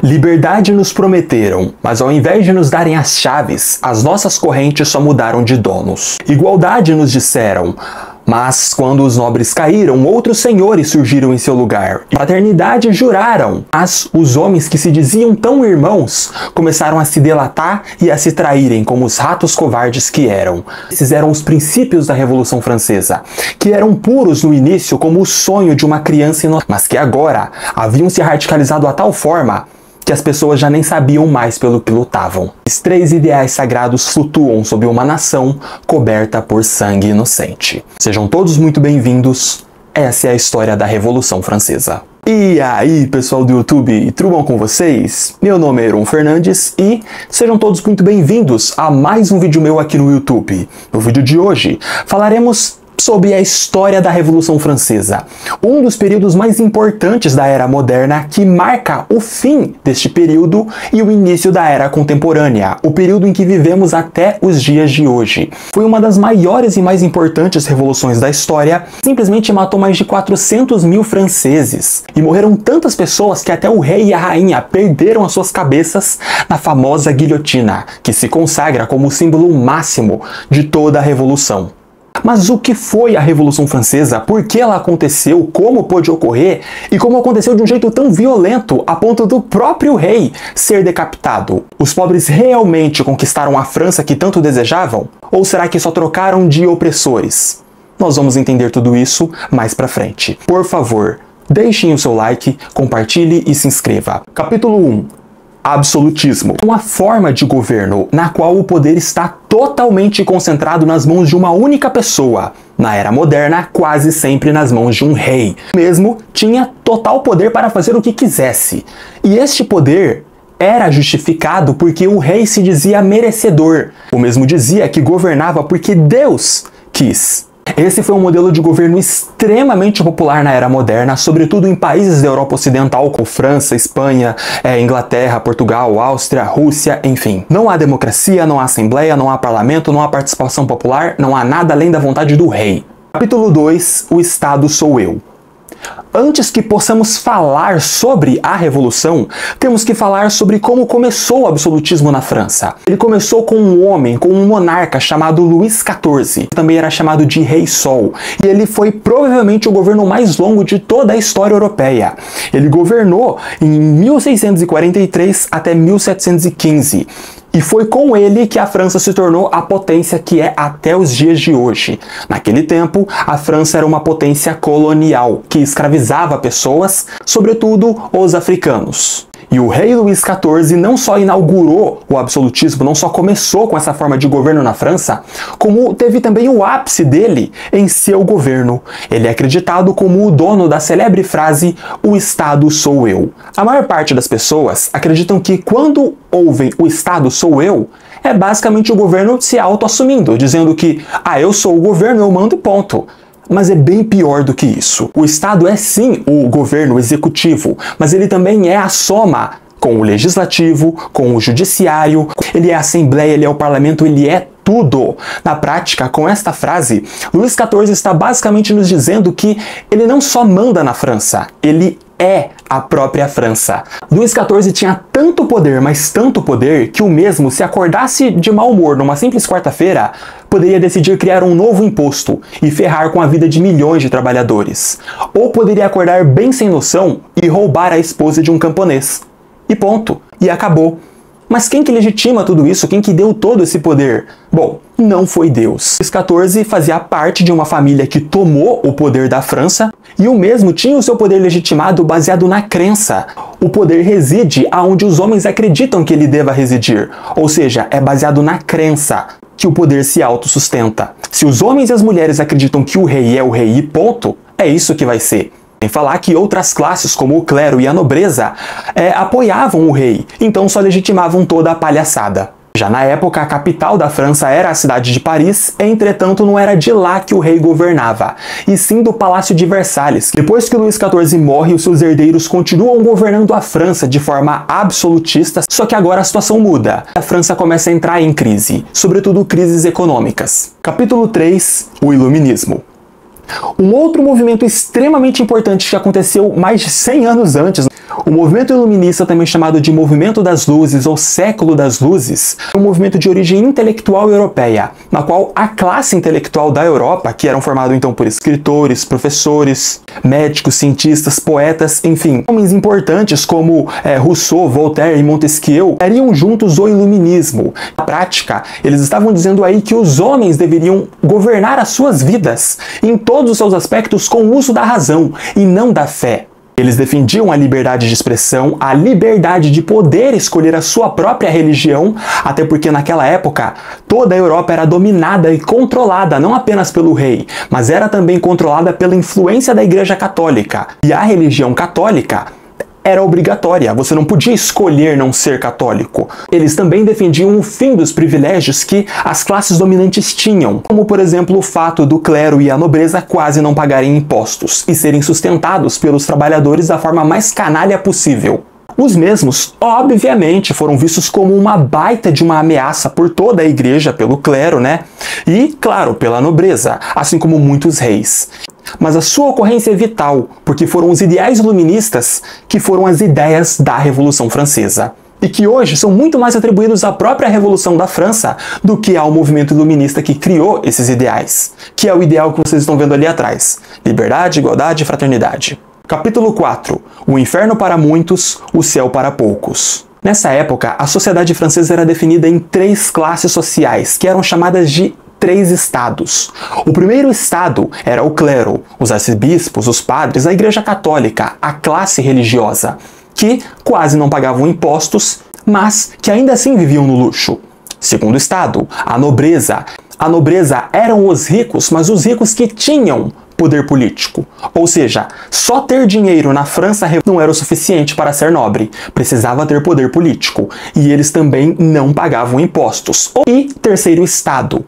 Liberdade nos prometeram, mas ao invés de nos darem as chaves, as nossas correntes só mudaram de donos. Igualdade nos disseram, mas quando os nobres caíram, outros senhores surgiram em seu lugar. Fraternidade juraram, mas os homens que se diziam tão irmãos começaram a se delatar e a se traírem como os ratos covardes que eram. Esses eram os princípios da Revolução Francesa, que eram puros no início como o sonho de uma criança inocente, mas que agora haviam se radicalizado a tal forma que as pessoas já nem sabiam mais pelo que lutavam. Os três ideais sagrados flutuam sob uma nação coberta por sangue inocente. Sejam todos muito bem-vindos, essa é a história da Revolução Francesa. E aí, pessoal do YouTube, tudo bom com vocês? Meu nome é Heron Fernandes e sejam todos muito bem-vindos a mais um vídeo meu aqui no YouTube. No vídeo de hoje, falaremos sobre a história da Revolução Francesa, um dos períodos mais importantes da Era Moderna que marca o fim deste período e o início da Era Contemporânea, o período em que vivemos até os dias de hoje. Foi uma das maiores e mais importantes revoluções da história, simplesmente matou mais de 400 mil franceses, e morreram tantas pessoas que até o rei e a rainha perderam as suas cabeças na famosa guilhotina, que se consagra como o símbolo máximo de toda a revolução. Mas o que foi a Revolução Francesa? Por que ela aconteceu? Como pôde ocorrer? E como aconteceu de um jeito tão violento a ponto do próprio rei ser decapitado? Os pobres realmente conquistaram a França que tanto desejavam? Ou será que só trocaram de opressores? Nós vamos entender tudo isso mais pra frente. Por favor, deixem o seu like, compartilhe e se inscreva. Capítulo 1. Absolutismo. Uma forma de governo na qual o poder está totalmente concentrado nas mãos de uma única pessoa. Na era moderna, quase sempre nas mãos de um rei. O mesmo tinha total poder para fazer o que quisesse. E este poder era justificado porque o rei se dizia merecedor. O mesmo dizia que governava porque Deus quis. Esse foi um modelo de governo extremamente popular na Era Moderna, sobretudo em países da Europa Ocidental, como França, Espanha, Inglaterra, Portugal, Áustria, Rússia, enfim. Não há democracia, não há assembleia, não há parlamento, não há participação popular, não há nada além da vontade do rei. Capítulo 2. O Estado sou eu. Antes que possamos falar sobre a Revolução, temos que falar sobre como começou o absolutismo na França. Ele começou com um homem, com um monarca chamado Luís XIV, que também era chamado de Rei Sol, e ele foi provavelmente o governo mais longo de toda a história europeia. Ele governou em 1643 até 1715. E foi com ele que a França se tornou a potência que é até os dias de hoje. Naquele tempo, a França era uma potência colonial, que escravizava pessoas, sobretudo os africanos. E o rei Luís XIV não só inaugurou o absolutismo, não só começou com essa forma de governo na França, como teve também o ápice dele em seu governo. Ele é acreditado como o dono da célebre frase, o Estado sou eu. A maior parte das pessoas acreditam que quando ouvem o Estado sou eu, é basicamente o governo se auto-assumindo, dizendo que, eu sou o governo, eu mando e ponto. Mas é bem pior do que isso. O Estado é sim o governo executivo, mas ele também é a soma com o legislativo, com o judiciário, ele é a assembleia, ele é o parlamento, ele é tudo. Na prática, com esta frase, Luís XIV está basicamente nos dizendo que ele não só manda na França, ele é a própria França. Luís XIV tinha tanto poder, mas tanto poder, que o mesmo, se acordasse de mau humor numa simples quarta-feira, poderia decidir criar um novo imposto e ferrar com a vida de milhões de trabalhadores. Ou poderia acordar bem sem noção e roubar a esposa de um camponês. E ponto. E acabou. Mas quem que legitima tudo isso? Quem que deu todo esse poder? Bom, não foi Deus. Luís XIV fazia parte de uma família que tomou o poder da França e o mesmo tinha o seu poder legitimado baseado na crença. O poder reside aonde os homens acreditam que ele deva residir, ou seja, é baseado na crença que o poder se autossustenta. Se os homens e as mulheres acreditam que o rei é o rei e ponto, é isso que vai ser. Sem falar que outras classes, como o clero e a nobreza, apoiavam o rei, então só legitimavam toda a palhaçada. Já na época, a capital da França era a cidade de Paris, entretanto não era de lá que o rei governava, e sim do Palácio de Versalhes. Depois que Luís XIV morre, os seus herdeiros continuam governando a França de forma absolutista, só que agora a situação muda. A França começa a entrar em crise, sobretudo crises econômicas. Capítulo 3. O Iluminismo. Um outro movimento extremamente importante que aconteceu mais de 100 anos antes O movimento iluminista, também chamado de Movimento das Luzes ou Século das Luzes, é um movimento de origem intelectual europeia, na qual a classe intelectual da Europa, que eram formados então por escritores, professores, médicos, cientistas, poetas, enfim, homens importantes como Rousseau, Voltaire e Montesquieu, criariam juntos o iluminismo. Na prática, eles estavam dizendo aí que os homens deveriam governar as suas vidas em todos os seus aspectos com o uso da razão e não da fé. Eles defendiam a liberdade de expressão, a liberdade de poder escolher a sua própria religião, até porque naquela época toda a Europa era dominada e controlada não apenas pelo rei, mas era também controlada pela influência da Igreja Católica. E a religião católica era obrigatória, você não podia escolher não ser católico. Eles também defendiam o fim dos privilégios que as classes dominantes tinham, como por exemplo o fato do clero e a nobreza quase não pagarem impostos e serem sustentados pelos trabalhadores da forma mais canalha possível. Os mesmos, obviamente, foram vistos como uma baita de uma ameaça por toda a igreja, pelo clero, né? E, claro, pela nobreza, assim como muitos reis. Mas a sua ocorrência é vital, porque foram os ideais iluministas que foram as ideias da Revolução Francesa, e que hoje são muito mais atribuídos à própria Revolução da França do que ao movimento iluminista que criou esses ideais, que é o ideal que vocês estão vendo ali atrás: liberdade, igualdade e fraternidade. Capítulo 4. O inferno para muitos, o céu para poucos. Nessa época, a sociedade francesa era definida em 3 classes sociais, que eram chamadas de 3 estados. O primeiro estado era o clero, os arcebispos, os padres, a Igreja Católica, a classe religiosa, que quase não pagavam impostos, mas que ainda assim viviam no luxo. Segundo estado, a nobreza. A nobreza eram os ricos, mas os ricos que tinham poder político. Ou seja, só ter dinheiro na França não era o suficiente para ser nobre, precisava ter poder político, e eles também não pagavam impostos. E terceiro estado,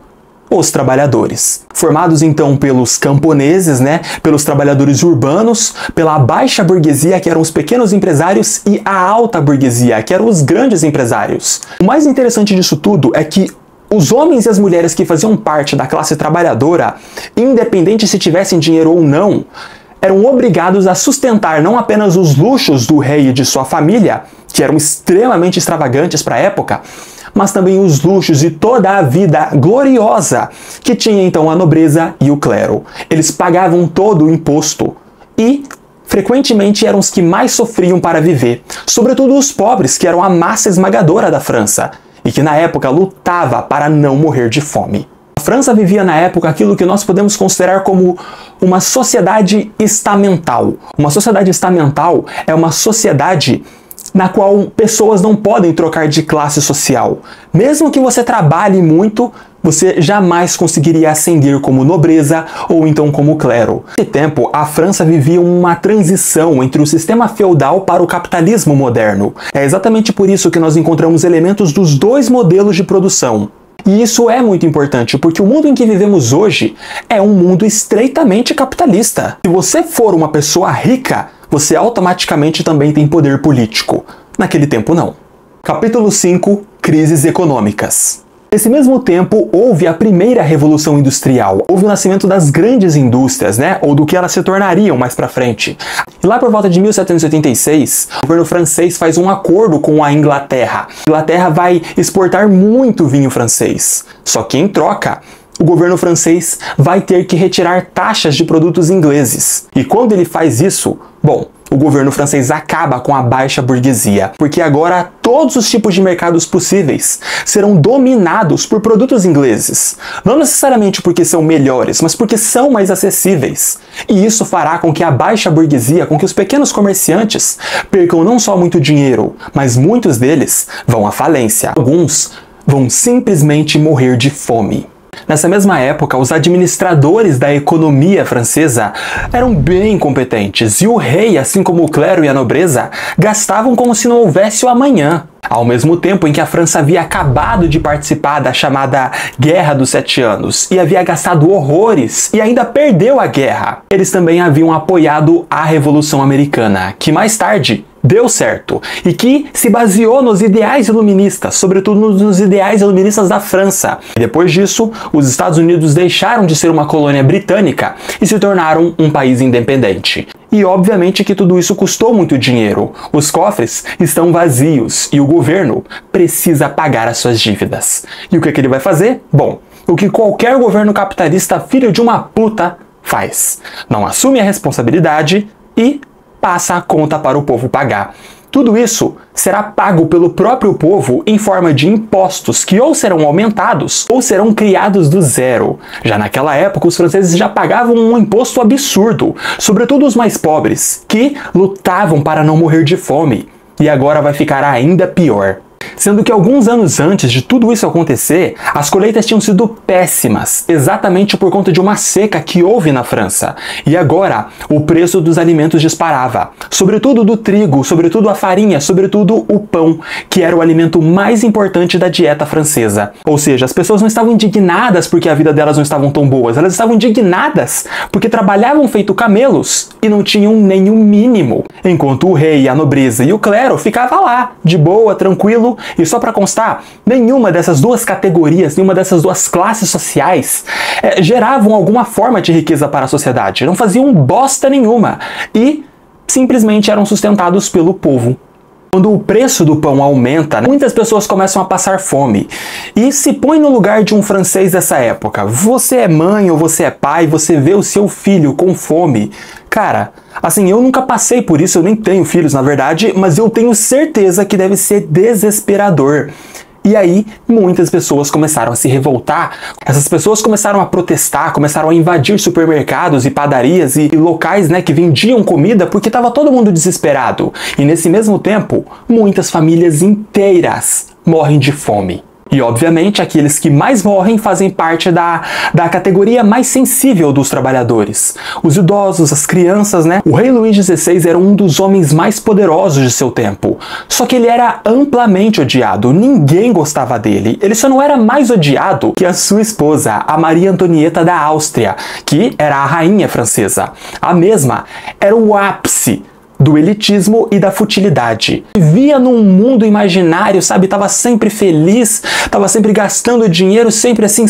os trabalhadores, formados então pelos camponeses, pelos trabalhadores urbanos, pela baixa burguesia, que eram os pequenos empresários, e a alta burguesia, que eram os grandes empresários. O mais interessante disso tudo é que os homens e as mulheres que faziam parte da classe trabalhadora, independente se tivessem dinheiro ou não, eram obrigados a sustentar não apenas os luxos do rei e de sua família, que eram extremamente extravagantes para a época, mas também os luxos e toda a vida gloriosa que tinha então a nobreza e o clero. Eles pagavam todo o imposto e frequentemente eram os que mais sofriam para viver, sobretudo os pobres, que eram a massa esmagadora da França e que na época lutava para não morrer de fome. A França vivia na época aquilo que nós podemos considerar como uma sociedade estamental. Uma sociedade estamental é uma sociedade na qual pessoas não podem trocar de classe social. Mesmo que você trabalhe muito, você jamais conseguiria ascender como nobreza ou então como clero. Nesse tempo, a França vivia uma transição entre o sistema feudal para o capitalismo moderno. É exatamente por isso que nós encontramos elementos dos 2 modelos de produção. E isso é muito importante, porque o mundo em que vivemos hoje é um mundo estreitamente capitalista. Se você for uma pessoa rica, você automaticamente também tem poder político. Naquele tempo, não. Capítulo 5. Crises econômicas. Nesse mesmo tempo, houve a primeira Revolução Industrial. Houve o nascimento das grandes indústrias, ou do que elas se tornariam mais pra frente. E lá por volta de 1786, o governo francês faz um acordo com a Inglaterra. A Inglaterra vai exportar muito vinho francês. Só que em troca, o governo francês vai ter que retirar taxas de produtos ingleses. E quando ele faz isso, o governo francês acaba com a baixa burguesia, porque agora todos os tipos de mercados possíveis serão dominados por produtos ingleses. Não necessariamente porque são melhores, mas porque são mais acessíveis. E isso fará com que a baixa burguesia, com que os pequenos comerciantes percam não só muito dinheiro, mas muitos deles vão à falência. Alguns vão simplesmente morrer de fome. Nessa mesma época, os administradores da economia francesa eram bem competentes, e o rei, assim como o clero e a nobreza, gastavam como se não houvesse o amanhã. Ao mesmo tempo em que a França havia acabado de participar da chamada Guerra dos 7 Anos e havia gastado horrores e ainda perdeu a guerra, eles também haviam apoiado a Revolução Americana, que mais tarde deu certo e que se baseou nos ideais iluministas, sobretudo nos ideais iluministas da França. E depois disso, os Estados Unidos deixaram de ser uma colônia britânica e se tornaram um país independente. E obviamente que tudo isso custou muito dinheiro. Os cofres estão vazios e o governo precisa pagar as suas dívidas. E o que ele vai fazer? Bom, o que qualquer governo capitalista filho de uma puta faz. Não assume a responsabilidade e passa a conta para o povo pagar. Tudo isso será pago pelo próprio povo em forma de impostos que ou serão aumentados ou serão criados do zero. Já naquela época, os franceses já pagavam um imposto absurdo, sobretudo os mais pobres, que lutavam para não morrer de fome. E agora vai ficar ainda pior. Sendo que alguns anos antes de tudo isso acontecer, as colheitas tinham sido péssimas, exatamente por conta de uma seca que houve na França. E agora, o preço dos alimentos disparava. Sobretudo do trigo, sobretudo a farinha, sobretudo o pão, que era o alimento mais importante da dieta francesa. Ou seja, as pessoas não estavam indignadas porque a vida delas não estavam tão boas, elas estavam indignadas porque trabalhavam feito camelos e não tinham nem o mínimo. Enquanto o rei, a nobreza e o clero ficavam lá, de boa, tranquilo. E só para constar, nenhuma dessas duas categorias, nenhuma dessas duas classes sociais geravam alguma forma de riqueza para a sociedade. Não faziam bosta nenhuma. E simplesmente eram sustentados pelo povo. Quando o preço do pão aumenta, muitas pessoas começam a passar fome. E se põe no lugar de um francês dessa época. Você é mãe ou você é pai, você vê o seu filho com fome. Cara, assim, eu nunca passei por isso, eu nem tenho filhos na verdade, mas eu tenho certeza que deve ser desesperador. E aí, muitas pessoas começaram a se revoltar. Essas pessoas começaram a protestar, começaram a invadir supermercados e padarias e locais, que vendiam comida porque estava todo mundo desesperado. E nesse mesmo tempo, muitas famílias inteiras morrem de fome. E, obviamente, aqueles que mais morrem fazem parte da categoria mais sensível dos trabalhadores. Os idosos, as crianças, O rei Luís XVI era um dos homens mais poderosos de seu tempo. Só que ele era amplamente odiado, ninguém gostava dele. Ele só não era mais odiado que a sua esposa, a Maria Antonieta da Áustria, que era a rainha francesa. A mesma era o ápice do elitismo e da futilidade. Vivia num mundo imaginário, tava sempre feliz, tava sempre gastando dinheiro, sempre assim,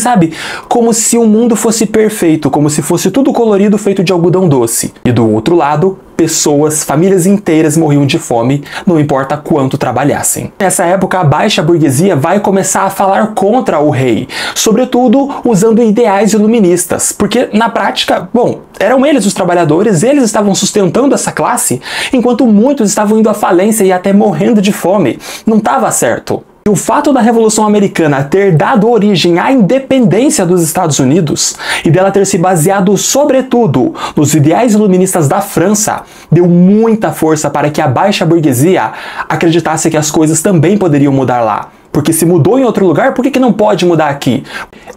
como se o mundo fosse perfeito, como se fosse tudo colorido, feito de algodão doce. E do outro lado, pessoas, famílias inteiras morriam de fome, não importa quanto trabalhassem. Nessa época, a baixa burguesia vai começar a falar contra o rei, sobretudo usando ideais iluministas, porque na prática, eram eles os trabalhadores, eles estavam sustentando essa classe, enquanto muitos estavam indo à falência e até morrendo de fome. Não estava certo. O fato da Revolução Americana ter dado origem à independência dos Estados Unidos e dela ter se baseado sobretudo nos ideais iluministas da França deu muita força para que a baixa burguesia acreditasse que as coisas também poderiam mudar lá. Porque se mudou em outro lugar, por que não pode mudar aqui?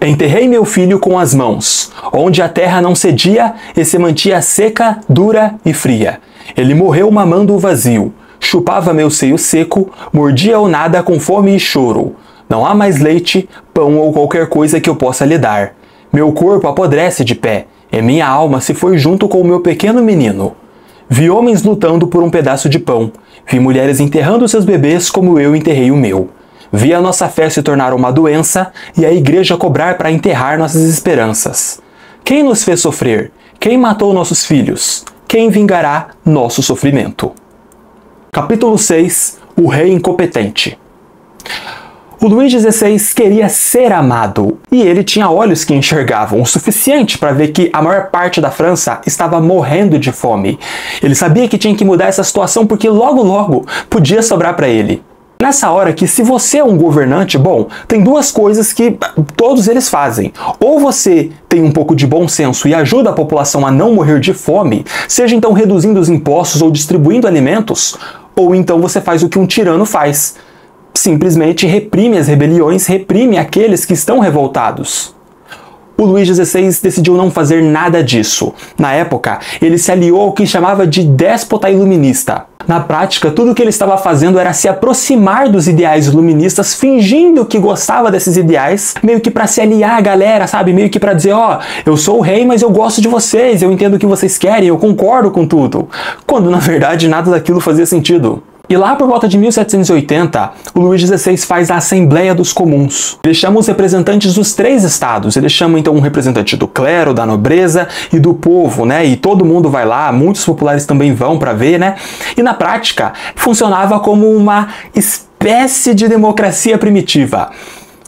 Enterrei meu filho com as mãos, onde a terra não cedia e se mantinha seca, dura e fria. Ele morreu mamando o vazio. Chupava meu seio seco, mordia o nada com fome e choro. Não há mais leite, pão ou qualquer coisa que eu possa lhe dar. Meu corpo apodrece de pé, e minha alma se foi junto com o meu pequeno menino. Vi homens lutando por um pedaço de pão, vi mulheres enterrando seus bebês como eu enterrei o meu. Vi a nossa fé se tornar uma doença e a igreja cobrar para enterrar nossas esperanças. Quem nos fez sofrer? Quem matou nossos filhos? Quem vingará nosso sofrimento? Capítulo 6. O rei incompetente. O Luís XVI queria ser amado, e ele tinha olhos que enxergavam o suficiente para ver que a maior parte da França estava morrendo de fome. Ele sabia que tinha que mudar essa situação porque logo logo podia sobrar para ele. Nessa hora que se você é um governante, tem duas coisas que todos eles fazem. Ou você tem um pouco de bom senso e ajuda a população a não morrer de fome, seja então reduzindo os impostos ou distribuindo alimentos, ou então você faz o que um tirano faz. Simplesmente reprime as rebeliões, reprime aqueles que estão revoltados. O Luís XVI decidiu não fazer nada disso. Na época, ele se aliou ao que chamava de déspota iluminista. Na prática, tudo o que ele estava fazendo era se aproximar dos ideais iluministas, fingindo que gostava desses ideais, meio que para se aliar à galera, meio que para dizer, eu sou o rei, mas eu gosto de vocês, eu entendo o que vocês querem, eu concordo com tudo. Quando, na verdade, nada daquilo fazia sentido. E lá por volta de 1780, o Luís XVI faz a Assembleia dos Comuns. Ele chama os representantes dos 3 estados. Ele chama então um representante do clero, da nobreza e do povo, né? E todo mundo vai lá, muitos populares também vão para ver, né? E na prática, funcionava como uma espécie de democracia primitiva.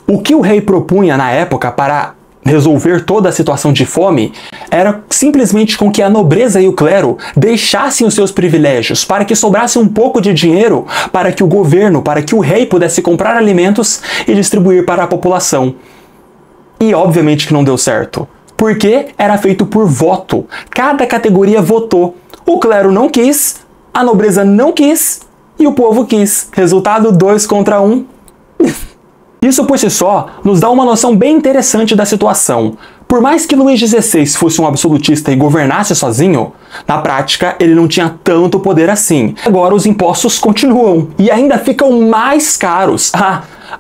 O que o rei propunha na época para resolver toda a situação de fome era simplesmente com que a nobreza e o clero deixassem os seus privilégios para que sobrasse um pouco de dinheiro para que o governo, para que o rei pudesse comprar alimentos e distribuir para a população. E obviamente que não deu certo, porque era feito por voto. Cada categoria votou. O clero não quis, a nobreza não quis e o povo quis. Resultado 2 contra 1. Isso por si só nos dá uma noção bem interessante da situação. Por mais que Luís XVI fosse um absolutista e governasse sozinho, na prática ele não tinha tanto poder assim. Agora os impostos continuam e ainda ficam mais caros.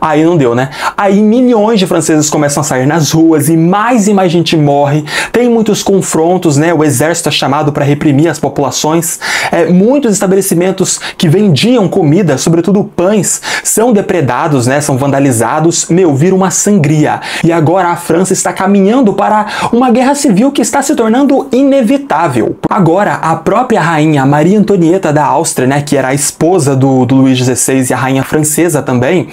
Aí não deu, né? Aí milhões de franceses começam a sair nas ruas e mais gente morre. Tem muitos confrontos, né? O exército é chamado para reprimir as populações. Muitos estabelecimentos que vendiam comida, sobretudo pães, são depredados, né? São vandalizados. Vira uma sangria. E agora a França está caminhando para uma guerra civil que está se tornando inevitável. Agora a própria rainha Maria Antonieta da Áustria, né? Que era a esposa do Luís XVI e a rainha francesa também,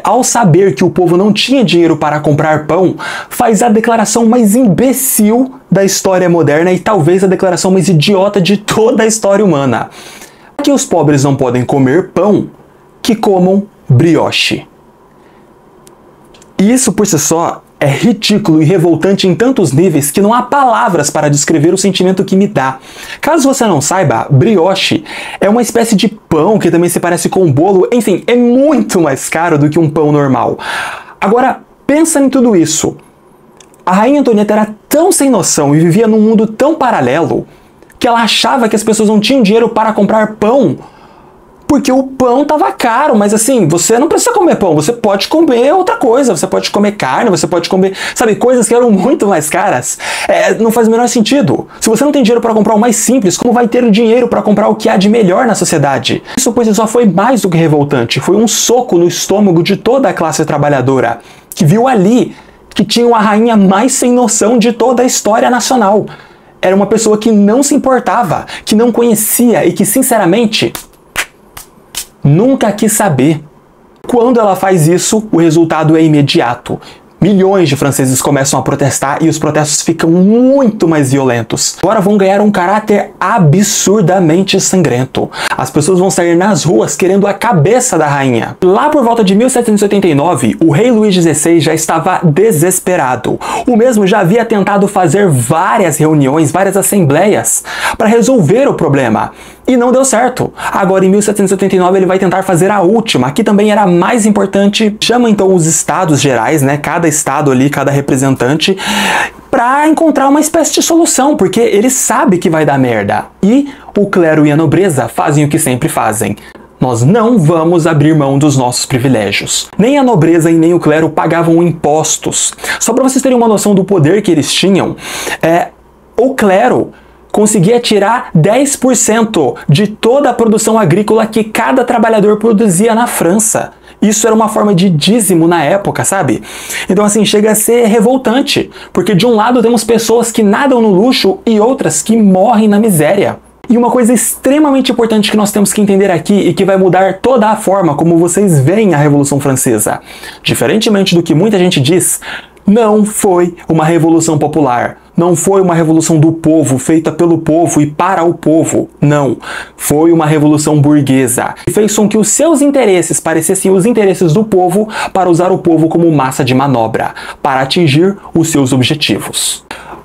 ao saber que o povo não tinha dinheiro para comprar pão, faz a declaração mais imbecil da história moderna e talvez a declaração mais idiota de toda a história humana. Que os pobres não podem comer pão, que comam brioche. Isso por si só é ridículo e revoltante em tantos níveis que não há palavras para descrever o sentimento que me dá. Caso você não saiba, brioche é uma espécie de pão que também se parece com um bolo, enfim, é muito mais caro do que um pão normal. Agora, pensa em tudo isso. A rainha Antonieta era tão sem noção e vivia num mundo tão paralelo que ela achava que as pessoas não tinham dinheiro para comprar pão porque o pão tava caro, mas assim, você não precisa comer pão, você pode comer outra coisa, você pode comer carne, você pode comer, sabe, coisas que eram muito mais caras. Não faz o menor sentido. Se você não tem dinheiro para comprar o mais simples, como vai ter o dinheiro para comprar o que há de melhor na sociedade? Isso, pois, só foi mais do que revoltante, foi um soco no estômago de toda a classe trabalhadora, que viu ali que tinha a rainha mais sem noção de toda a história nacional. Era uma pessoa que não se importava, que não conhecia e que, sinceramente, nunca quis saber. Quando ela faz isso, o resultado é imediato. Milhões de franceses começam a protestar e os protestos ficam muito mais violentos. Agora vão ganhar um caráter absurdamente sangrento. As pessoas vão sair nas ruas querendo a cabeça da rainha. Lá por volta de 1789, o rei Luís XVI já estava desesperado. O mesmo já havia tentado fazer várias reuniões, várias assembleias para resolver o problema. E não deu certo. Agora, em 1789, ele vai tentar fazer a última, que também era mais importante. Chama então os estados gerais, né? Cada estado ali, cada representante, para encontrar uma espécie de solução, porque ele sabe que vai dar merda. E o clero e a nobreza fazem o que sempre fazem. Nós não vamos abrir mão dos nossos privilégios. Nem a nobreza e nem o clero pagavam impostos. Só para vocês terem uma noção do poder que eles tinham, o clero conseguia tirar 10% de toda a produção agrícola que cada trabalhador produzia na França. Isso era uma forma de dízimo na época, sabe? Então assim, chega a ser revoltante, porque de um lado temos pessoas que nadam no luxo e outras que morrem na miséria. E uma coisa extremamente importante que nós temos que entender aqui e que vai mudar toda a forma como vocês veem a Revolução Francesa. Diferentemente do que muita gente diz, não foi uma revolução popular. Não foi uma revolução do povo, feita pelo povo e para o povo. Não. Foi uma revolução burguesa. E fez com que os seus interesses parecessem os interesses do povo para usar o povo como massa de manobra, para atingir os seus objetivos.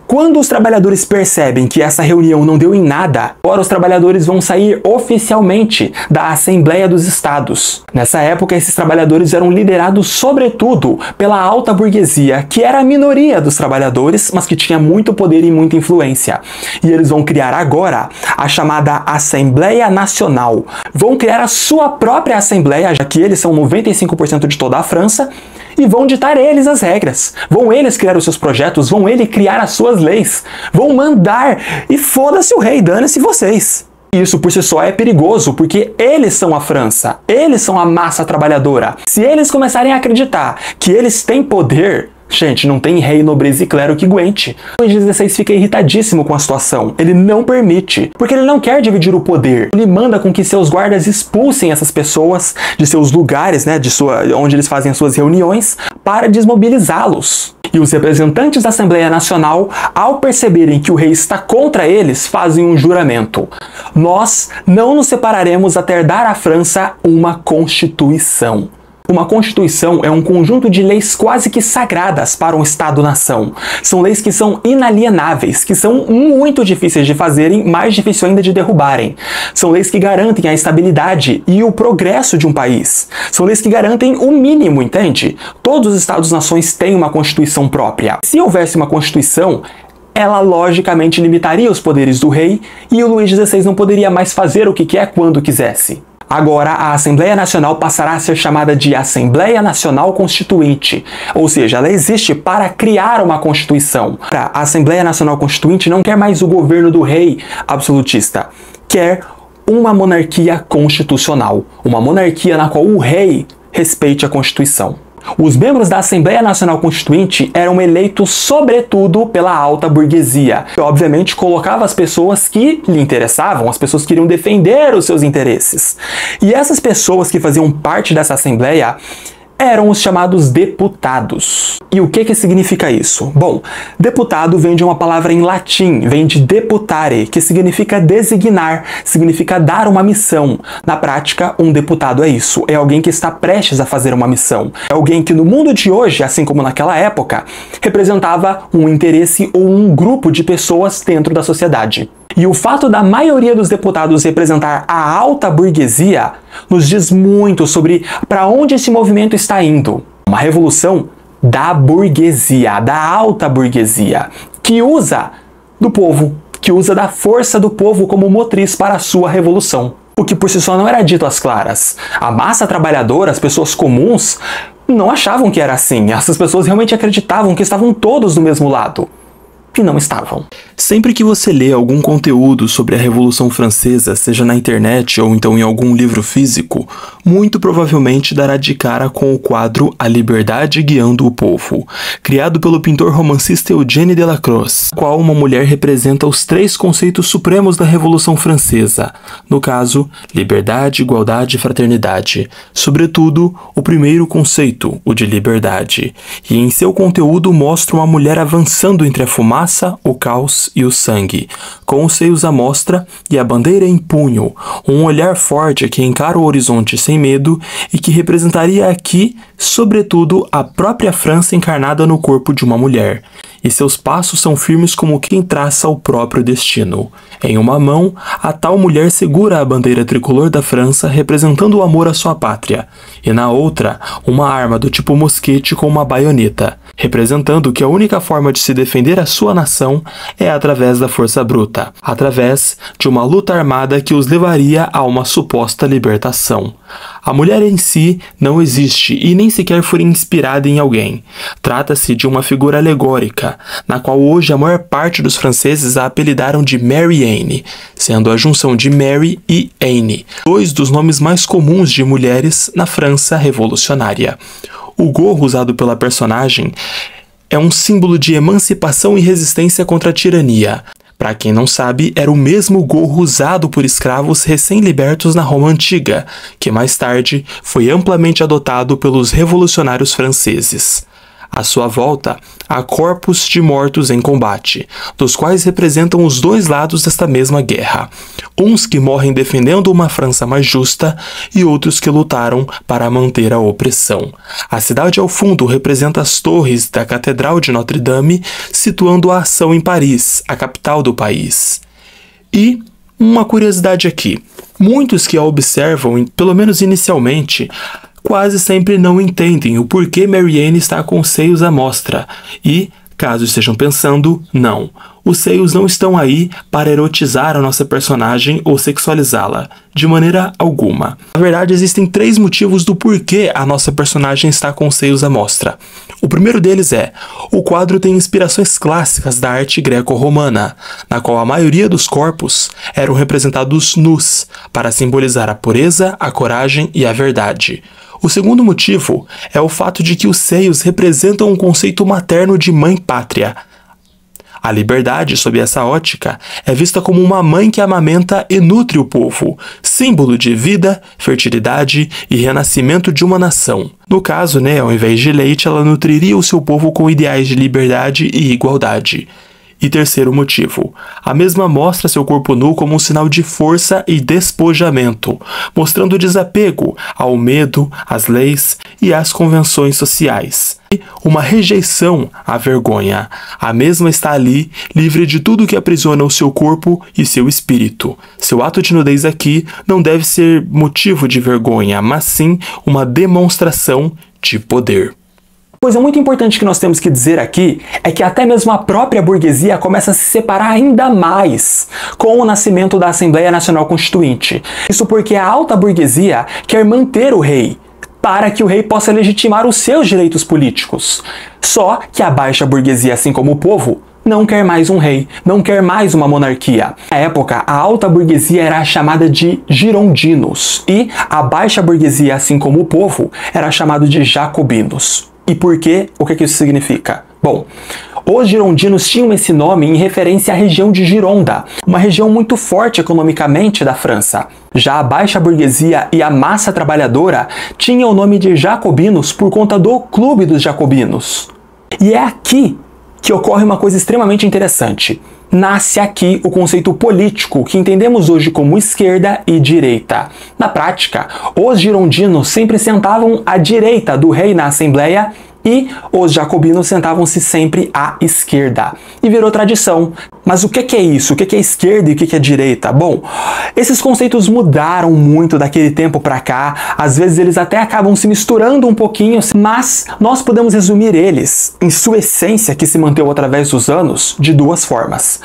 Quando os trabalhadores percebem que essa reunião não deu em nada, agora os trabalhadores vão sair oficialmente da Assembleia dos Estados. Nessa época, esses trabalhadores eram liderados sobretudo pela alta burguesia, que era a minoria dos trabalhadores, mas que tinha muito poder e muita influência. E eles vão criar agora a chamada Assembleia Nacional. Vão criar a sua própria Assembleia, já que eles são 95% de toda a França, e vão ditar eles as regras. Vão eles criar os seus projetos, vão eles criar as suas leis. Vão mandar e foda-se o rei, dane-se vocês. Isso por si só é perigoso, porque eles são a França, eles são a massa trabalhadora. Se eles começarem a acreditar que eles têm poder, gente, não tem rei, nobreza e clero que aguente. Luís XVI fica irritadíssimo com a situação. Ele não permite, porque ele não quer dividir o poder. Ele manda com que seus guardas expulsem essas pessoas de seus lugares, né, onde eles fazem as suas reuniões, para desmobilizá-los. E os representantes da Assembleia Nacional, ao perceberem que o rei está contra eles, fazem um juramento. Nós não nos separaremos até dar à França uma Constituição. Uma Constituição é um conjunto de leis quase que sagradas para um Estado-nação. São leis que são inalienáveis, que são muito difíceis de fazerem, mais difícil ainda de derrubarem. São leis que garantem a estabilidade e o progresso de um país. São leis que garantem o mínimo, entende? Todos os Estados-nações têm uma Constituição própria. Se houvesse uma Constituição, ela logicamente limitaria os poderes do rei e o Luís XVI não poderia mais fazer o que quer quando quisesse. Agora, a Assembleia Nacional passará a ser chamada de Assembleia Nacional Constituinte, ou seja, ela existe para criar uma Constituição. A Assembleia Nacional Constituinte não quer mais o governo do rei absolutista, quer uma monarquia constitucional, uma monarquia na qual o rei respeite a Constituição. Os membros da Assembleia Nacional Constituinte eram eleitos sobretudo pela alta burguesia, que obviamente colocava as pessoas que lhe interessavam, as pessoas que iriam defender os seus interesses. E essas pessoas que faziam parte dessa Assembleia eram os chamados deputados. E o que significa isso? Bom, deputado vem de uma palavra em latim, vem de deputare, que significa designar, significa dar uma missão. Na prática, um deputado é isso, é alguém que está prestes a fazer uma missão. É alguém que no mundo de hoje, assim como naquela época, representava um interesse ou um grupo de pessoas dentro da sociedade. E o fato da maioria dos deputados representar a alta burguesia nos diz muito sobre para onde esse movimento está indo. Uma revolução da burguesia, da alta burguesia, que usa do povo, que usa da força do povo como motriz para a sua revolução. O que por si só não era dito às claras. A massa trabalhadora, as pessoas comuns, não achavam que era assim. Essas pessoas realmente acreditavam que estavam todos do mesmo lado. E não estavam. Sempre que você lê algum conteúdo sobre a Revolução Francesa, seja na internet ou então em algum livro físico, muito provavelmente dará de cara com o quadro A Liberdade Guiando o Povo, criado pelo pintor romancista Eugène Delacroix, no qual uma mulher representa os 3 conceitos supremos da Revolução Francesa, no caso, liberdade, igualdade e fraternidade, sobretudo o primeiro conceito, o de liberdade, e em seu conteúdo mostra uma mulher avançando entre a fumaça, o caos e o sangue, com os seios à mostra e a bandeira em punho, um olhar forte que encara o horizonte sem medo e que representaria aqui, sobretudo, a própria França encarnada no corpo de uma mulher. E seus passos são firmes como quem traça o próprio destino. Em uma mão, a tal mulher segura a bandeira tricolor da França, representando o amor à sua pátria, e na outra, uma arma do tipo mosquete com uma baioneta, representando que a única forma de se defender a sua nação é através da força bruta, através de uma luta armada que os levaria a uma suposta libertação. A mulher em si não existe e nem sequer foi inspirada em alguém. Trata-se de uma figura alegórica, na qual hoje a maior parte dos franceses a apelidaram de Mary Anne, sendo a junção de Mary e Anne, 2 dos nomes mais comuns de mulheres na França revolucionária. O gorro usado pela personagem é um símbolo de emancipação e resistência contra a tirania. Para quem não sabe, era o mesmo gorro usado por escravos recém-libertos na Roma Antiga, que mais tarde foi amplamente adotado pelos revolucionários franceses. À sua volta, há corpos de mortos em combate, dos quais representam os 2 lados desta mesma guerra. Uns que morrem defendendo uma França mais justa e outros que lutaram para manter a opressão. A cidade ao fundo representa as torres da Catedral de Notre-Dame, situando a ação em Paris, a capital do país. E uma curiosidade aqui. Muitos que a observam, pelo menos inicialmente, quase sempre não entendem o porquê Mary Anne está com os seios à mostra e, caso estejam pensando, não. Os seios não estão aí para erotizar a nossa personagem ou sexualizá-la, de maneira alguma. Na verdade, existem 3 motivos do porquê a nossa personagem está com os seios à mostra. O primeiro deles é: o quadro tem inspirações clássicas da arte greco-romana, na qual a maioria dos corpos eram representados nus, para simbolizar a pureza, a coragem e a verdade. O segundo motivo é o fato de que os seios representam um conceito materno de mãe-pátria. A liberdade, sob essa ótica, é vista como uma mãe que amamenta e nutre o povo, símbolo de vida, fertilidade e renascimento de uma nação. No caso, ao invés de leite, ela nutriria o seu povo com ideais de liberdade e igualdade. E terceiro motivo, a mesma mostra seu corpo nu como um sinal de força e despojamento, mostrando desapego ao medo, às leis e às convenções sociais. E uma rejeição à vergonha. A mesma está ali, livre de tudo que aprisiona o seu corpo e seu espírito. Seu ato de nudez aqui não deve ser motivo de vergonha, mas sim uma demonstração de poder. Coisa muito importante que nós temos que dizer aqui é que até mesmo a própria burguesia começa a se separar ainda mais com o nascimento da Assembleia Nacional Constituinte. Isso porque a alta burguesia quer manter o rei, para que o rei possa legitimar os seus direitos políticos. Só que a baixa burguesia, assim como o povo, não quer mais um rei, não quer mais uma monarquia. Na época, a alta burguesia era chamada de girondinos e a baixa burguesia, assim como o povo, era chamado de jacobinos. E por quê? O que isso significa? Bom, os girondinos tinham esse nome em referência à região de Gironda, uma região muito forte economicamente da França. Já a baixa burguesia e a massa trabalhadora tinham o nome de jacobinos por conta do Clube dos Jacobinos. E é aqui que ocorre uma coisa extremamente interessante. Nasce aqui o conceito político que entendemos hoje como esquerda e direita. Na prática, os girondinos sempre sentavam à direita do rei na Assembleia e os jacobinos sentavam-se sempre à esquerda. E virou tradição. Mas o que é isso? O que é esquerda e o que é direita? Bom, esses conceitos mudaram muito daquele tempo para cá. Às vezes eles até acabam se misturando um pouquinho, mas nós podemos resumir eles, em sua essência que se manteve através dos anos, de 2 formas.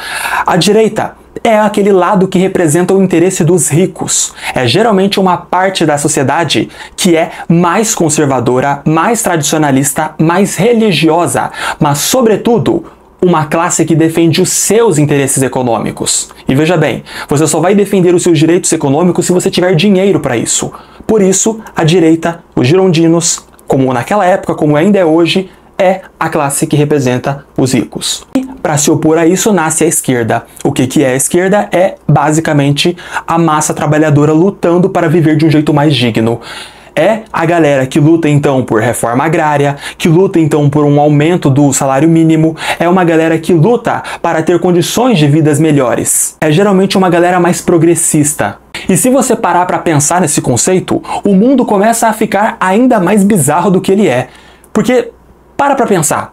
A direita é aquele lado que representa o interesse dos ricos. É geralmente uma parte da sociedade que é mais conservadora, mais tradicionalista, mais religiosa, mas, sobretudo, uma classe que defende os seus interesses econômicos. E veja bem, você só vai defender os seus direitos econômicos se você tiver dinheiro para isso. Por isso, a direita, os girondinos, como naquela época, como ainda é hoje, é a classe que representa os ricos. E para se opor a isso nasce a esquerda. O que é a esquerda? É basicamente a massa trabalhadora lutando para viver de um jeito mais digno. É a galera que luta então por reforma agrária, que luta então por um aumento do salário mínimo, é uma galera que luta para ter condições de vidas melhores. É geralmente uma galera mais progressista. E se você parar para pensar nesse conceito, o mundo começa a ficar ainda mais bizarro do que ele é. Porque, para pensar,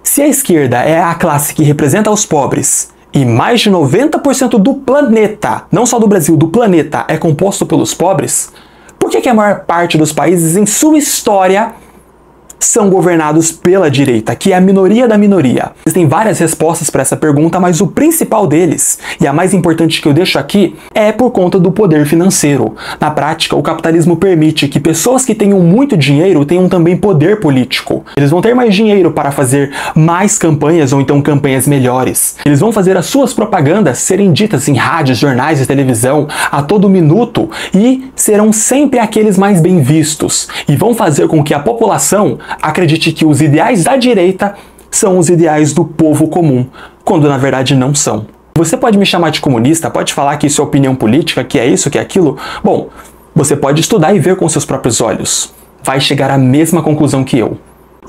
se a esquerda é a classe que representa os pobres, e mais de 90% do planeta, não só do Brasil, do planeta, é composto pelos pobres, por que a maior parte dos países em sua história são governados pela direita, que é a minoria da minoria? Existem várias respostas para essa pergunta, mas o principal deles, e a mais importante que eu deixo aqui, é por conta do poder financeiro. Na prática, o capitalismo permite que pessoas que tenham muito dinheiro tenham também poder político. Eles vão ter mais dinheiro para fazer mais campanhas ou então campanhas melhores. Eles vão fazer as suas propagandas serem ditas em rádios, jornais e televisão a todo minuto e serão sempre aqueles mais bem vistos e vão fazer com que a população acredite que os ideais da direita são os ideais do povo comum, quando na verdade não são. Você pode me chamar de comunista, pode falar que isso é opinião política, que é isso, que é aquilo. Bom, você pode estudar e ver com seus próprios olhos. Vai chegar à mesma conclusão que eu.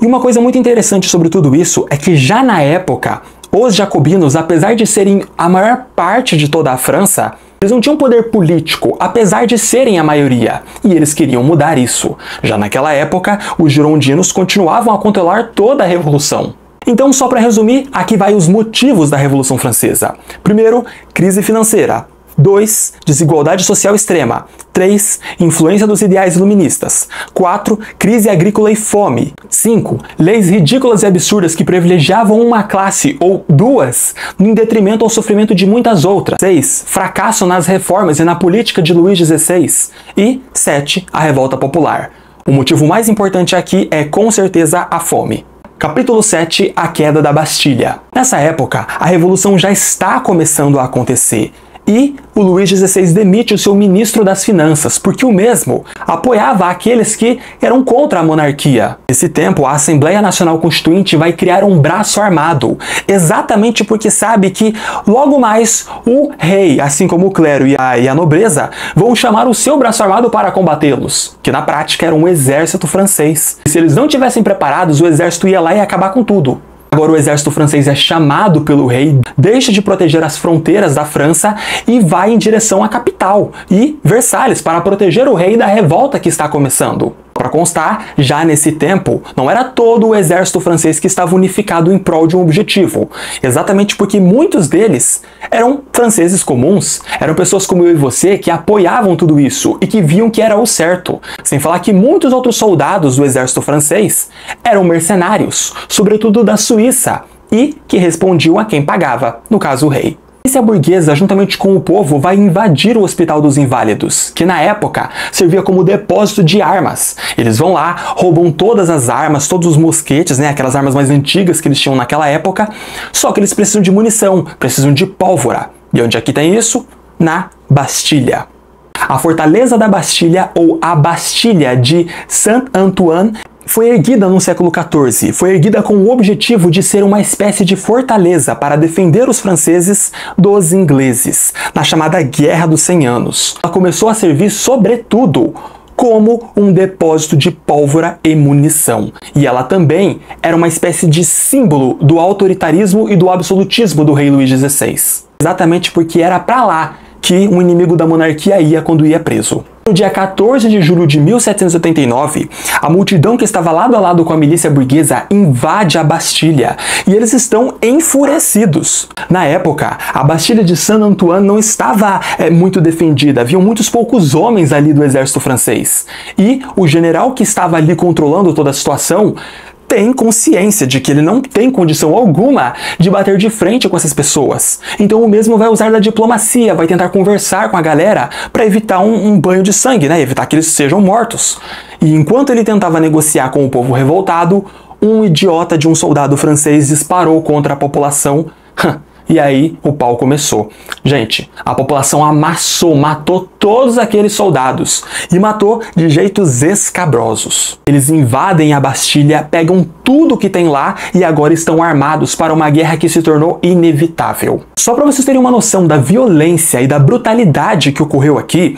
E uma coisa muito interessante sobre tudo isso é que já na época, os jacobinos, apesar de serem a maior parte de toda a França, eles não tinham poder político, apesar de serem a maioria, e eles queriam mudar isso. Já naquela época, os girondinos continuavam a controlar toda a Revolução. Então, só para resumir, aqui vai os motivos da Revolução Francesa. Primeiro, crise financeira. 2. Desigualdade social extrema. 3. Influência dos ideais iluministas. 4. Crise agrícola e fome. 5. Leis ridículas e absurdas que privilegiavam uma classe ou duas em detrimento ao sofrimento de muitas outras. 6. Fracasso nas reformas e na política de Luís XVI. E 7. A revolta popular. O motivo mais importante aqui é, com certeza, a fome. Capítulo 7. A queda da Bastilha. Nessa época, a revolução já está começando a acontecer. E o Luís XVI demite o seu ministro das Finanças, porque o mesmo apoiava aqueles que eram contra a monarquia. Nesse tempo, a Assembleia Nacional Constituinte vai criar um braço armado, exatamente porque sabe que logo mais o rei, assim como o clero e a nobreza, vão chamar o seu braço armado para combatê-los, que na prática era um exército francês. E se eles não tivessem preparados, o exército ia lá e ia acabar com tudo. Agora o exército francês é chamado pelo rei, deixa de proteger as fronteiras da França e vai em direção à capital, e Versalhes, para proteger o rei da revolta que está começando. Para constar, já nesse tempo, não era todo o exército francês que estava unificado em prol de um objetivo, exatamente porque muitos deles eram franceses comuns, eram pessoas como eu e você que apoiavam tudo isso e que viam que era o certo, sem falar que muitos outros soldados do exército francês eram mercenários, sobretudo da Suíça, e que respondiam a quem pagava, no caso o rei. A milícia burguesa, juntamente com o povo, vai invadir o Hospital dos Inválidos, que na época servia como depósito de armas. Eles vão lá, roubam todas as armas, todos os mosquetes, né, aquelas armas mais antigas que eles tinham naquela época, só que eles precisam de munição, precisam de pólvora. E onde aqui tem isso? Na Bastilha. A Fortaleza da Bastilha, ou a Bastilha de Saint-Antoine, foi erguida no século XIV, foi erguida com o objetivo de ser uma espécie de fortaleza para defender os franceses dos ingleses, na chamada Guerra dos 100 Anos. Ela começou a servir, sobretudo, como um depósito de pólvora e munição. E ela também era uma espécie de símbolo do autoritarismo e do absolutismo do rei Luís XVI. Exatamente porque era para lá que um inimigo da monarquia ia quando ia preso. No dia 14 de julho de 1789, a multidão que estava lado a lado com a milícia burguesa invade a Bastilha e eles estão enfurecidos. Na época, a Bastilha de Saint-Antoine não estava muito defendida, haviam muitos poucos homens ali do exército francês. E o general que estava ali controlando toda a situação tem consciência de que ele não tem condição alguma de bater de frente com essas pessoas. Então o mesmo vai usar da diplomacia, vai tentar conversar com a galera para evitar um banho de sangue, né? Evitar que eles sejam mortos. E enquanto ele tentava negociar com o povo revoltado, um idiota de um soldado francês disparou contra a população. E aí o pau começou. Gente, a população amassou, matou todos aqueles soldados e matou de jeitos escabrosos. Eles invadem a Bastilha, pegam tudo que tem lá e agora estão armados para uma guerra que se tornou inevitável. Só para vocês terem uma noção da violência e da brutalidade que ocorreu aqui,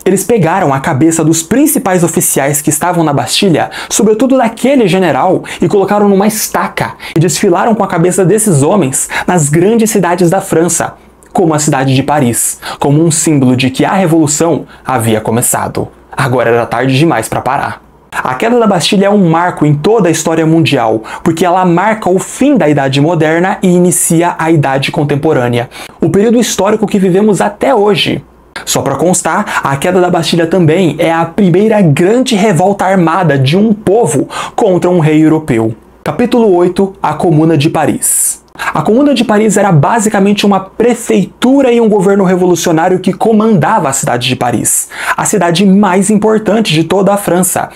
eles pegaram a cabeça dos principais oficiais que estavam na Bastilha, sobretudo daquele general, e colocaram numa estaca e desfilaram com a cabeça desses homens nas grandes cidades da França, como a cidade de Paris, como um símbolo de que a revolução havia começado. Agora era tarde demais para parar. A queda da Bastilha é um marco em toda a história mundial, porque ela marca o fim da Idade Moderna e inicia a Idade Contemporânea, o período histórico que vivemos até hoje. Só para constar, a queda da Bastilha também é a primeira grande revolta armada de um povo contra um rei europeu. Capítulo 8. A Comuna de Paris. A Comuna de Paris era basicamente uma prefeitura e um governo revolucionário que comandava a cidade de Paris, a cidade mais importante de toda a França.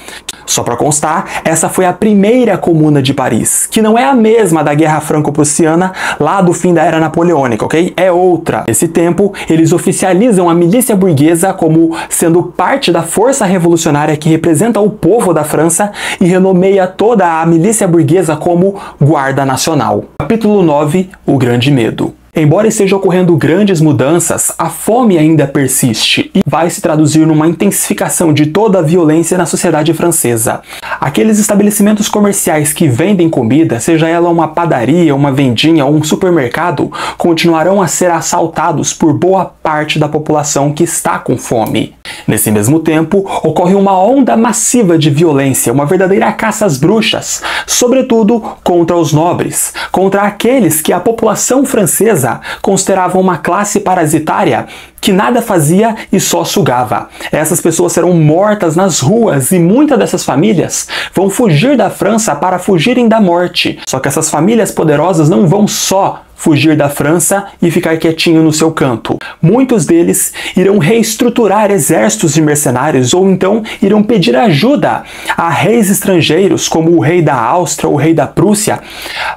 Só para constar, essa foi a primeira Comuna de Paris, que não é a mesma da Guerra Franco-Prussiana lá do fim da Era Napoleônica, ok? É outra. Nesse tempo, eles oficializam a milícia burguesa como sendo parte da força revolucionária que representa o povo da França e renomeia toda a milícia burguesa como Guarda Nacional. Capítulo 9. O Grande Medo. Embora estejam ocorrendo grandes mudanças, a fome ainda persiste e vai se traduzir numa intensificação de toda a violência na sociedade francesa. Aqueles estabelecimentos comerciais que vendem comida, seja ela uma padaria, uma vendinha ou um supermercado, continuarão a ser assaltados por boa parte da população que está com fome. Nesse mesmo tempo, ocorre uma onda massiva de violência, uma verdadeira caça às bruxas, sobretudo contra os nobres, contra aqueles que a população francesa considerava uma classe parasitária que nada fazia e só sugava. Essas pessoas serão mortas nas ruas e muitas dessas famílias vão fugir da França para fugirem da morte. Só que essas famílias poderosas não vão só fugir da França e ficar quietinho no seu canto. Muitos deles irão reestruturar exércitos de mercenários ou então irão pedir ajuda a reis estrangeiros, como o rei da Áustria ou o rei da Prússia,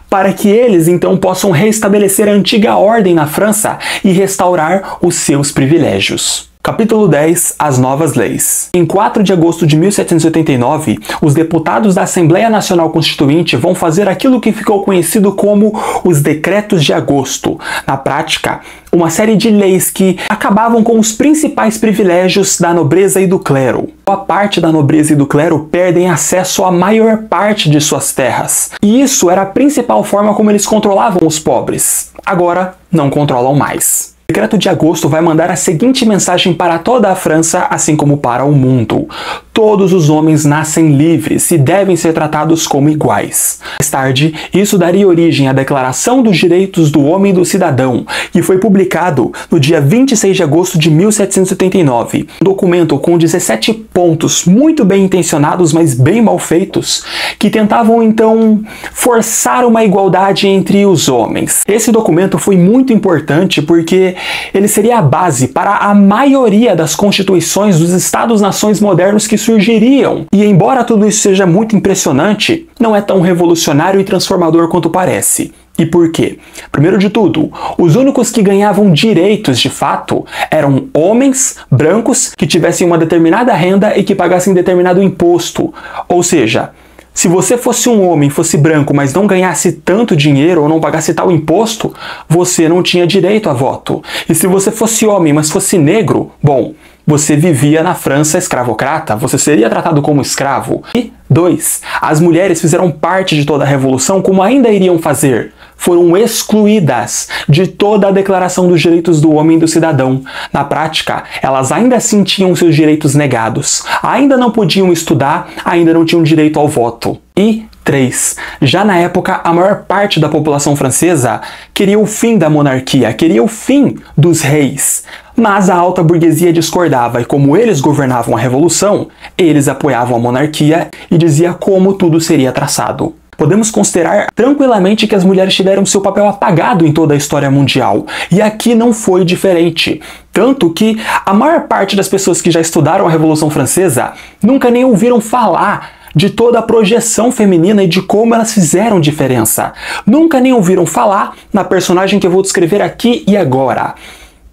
para que eles então possam restabelecer a antiga ordem na França e restaurar os seus privilégios. Capítulo 10. As novas leis. Em 4 de agosto de 1789, os deputados da Assembleia Nacional Constituinte vão fazer aquilo que ficou conhecido como os Decretos de Agosto. Na prática, uma série de leis que acabavam com os principais privilégios da nobreza e do clero. A parte da nobreza e do clero perdem acesso à maior parte de suas terras. E isso era a principal forma como eles controlavam os pobres. Agora, não controlam mais. O Decreto de Agosto vai mandar a seguinte mensagem para toda a França, assim como para o mundo. Todos os homens nascem livres e devem ser tratados como iguais. Mais tarde, isso daria origem à Declaração dos Direitos do Homem e do Cidadão, que foi publicado no dia 26 de agosto de 1789. Um documento com 17 pontos muito bem intencionados, mas bem mal feitos, que tentavam então forçar uma igualdade entre os homens. Esse documento foi muito importante porque ele seria a base para a maioria das constituições dos Estados-nações modernos que surgiriam. E embora tudo isso seja muito impressionante, não é tão revolucionário e transformador quanto parece. E por quê? Primeiro de tudo, os únicos que ganhavam direitos de fato eram homens brancos que tivessem uma determinada renda e que pagassem determinado imposto. Ou seja, se você fosse um homem, fosse branco, mas não ganhasse tanto dinheiro ou não pagasse tal imposto, você não tinha direito a voto. E se você fosse homem, mas fosse negro, bom, você vivia na França escravocrata, você seria tratado como escravo. E 2. As mulheres fizeram parte de toda a revolução, como ainda iriam fazer. Foram excluídas de toda a Declaração dos Direitos do Homem e do Cidadão. Na prática, elas ainda assim tinham seus direitos negados. Ainda não podiam estudar, ainda não tinham direito ao voto. E 3. Já na época, a maior parte da população francesa queria o fim da monarquia, queria o fim dos reis. Mas a alta burguesia discordava e como eles governavam a revolução, eles apoiavam a monarquia e dizia como tudo seria traçado. Podemos considerar tranquilamente que as mulheres tiveram seu papel apagado em toda a história mundial. E aqui não foi diferente. Tanto que a maior parte das pessoas que já estudaram a Revolução Francesa nunca nem ouviram falar de toda a projeção feminina e de como elas fizeram diferença. Nunca nem ouviram falar na personagem que eu vou descrever aqui e agora.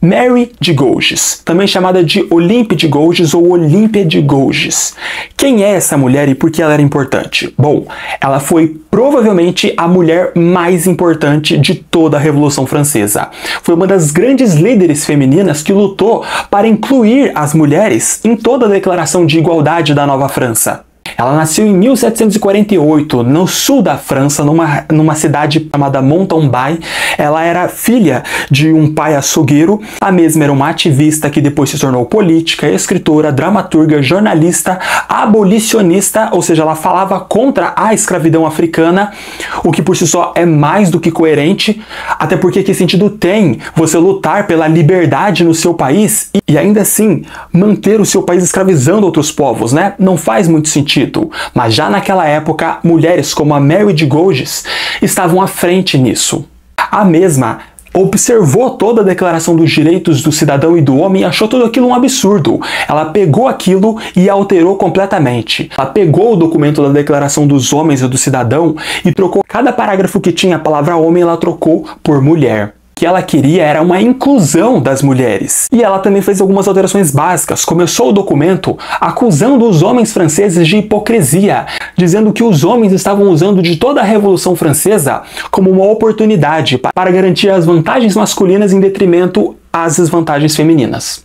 Mary de Gouges, também chamada de Olympe de Gouges ou Olímpia de Gouges. Quem é essa mulher e por que ela era importante? Bom, ela foi provavelmente a mulher mais importante de toda a Revolução Francesa. Foi uma das grandes líderes femininas que lutou para incluir as mulheres em toda a Declaração de Igualdade da Nova França. Ela nasceu em 1748, no sul da França, numa cidade chamada Montauban. Ela era filha de um pai açougueiro. A mesma era uma ativista que depois se tornou política, escritora, dramaturga, jornalista, abolicionista, ou seja, ela falava contra a escravidão africana, o que por si só é mais do que coerente, até porque que sentido tem você lutar pela liberdade no seu país e ainda assim manter o seu país escravizando outros povos, né? Não faz muito sentido. Mas já naquela época, mulheres como a Mary de Gouges estavam à frente nisso. A mesma observou toda a Declaração dos Direitos do Cidadão e do Homem e achou tudo aquilo um absurdo. Ela pegou aquilo e alterou completamente. Ela pegou o documento da Declaração dos Homens e do Cidadão e trocou cada parágrafo que tinha a palavra homem, ela trocou por mulher. O que ela queria era uma inclusão das mulheres. E ela também fez algumas alterações básicas. Começou o documento acusando os homens franceses de hipocrisia, dizendo que os homens estavam usando de toda a Revolução Francesa como uma oportunidade para garantir as vantagens masculinas em detrimento às desvantagens femininas.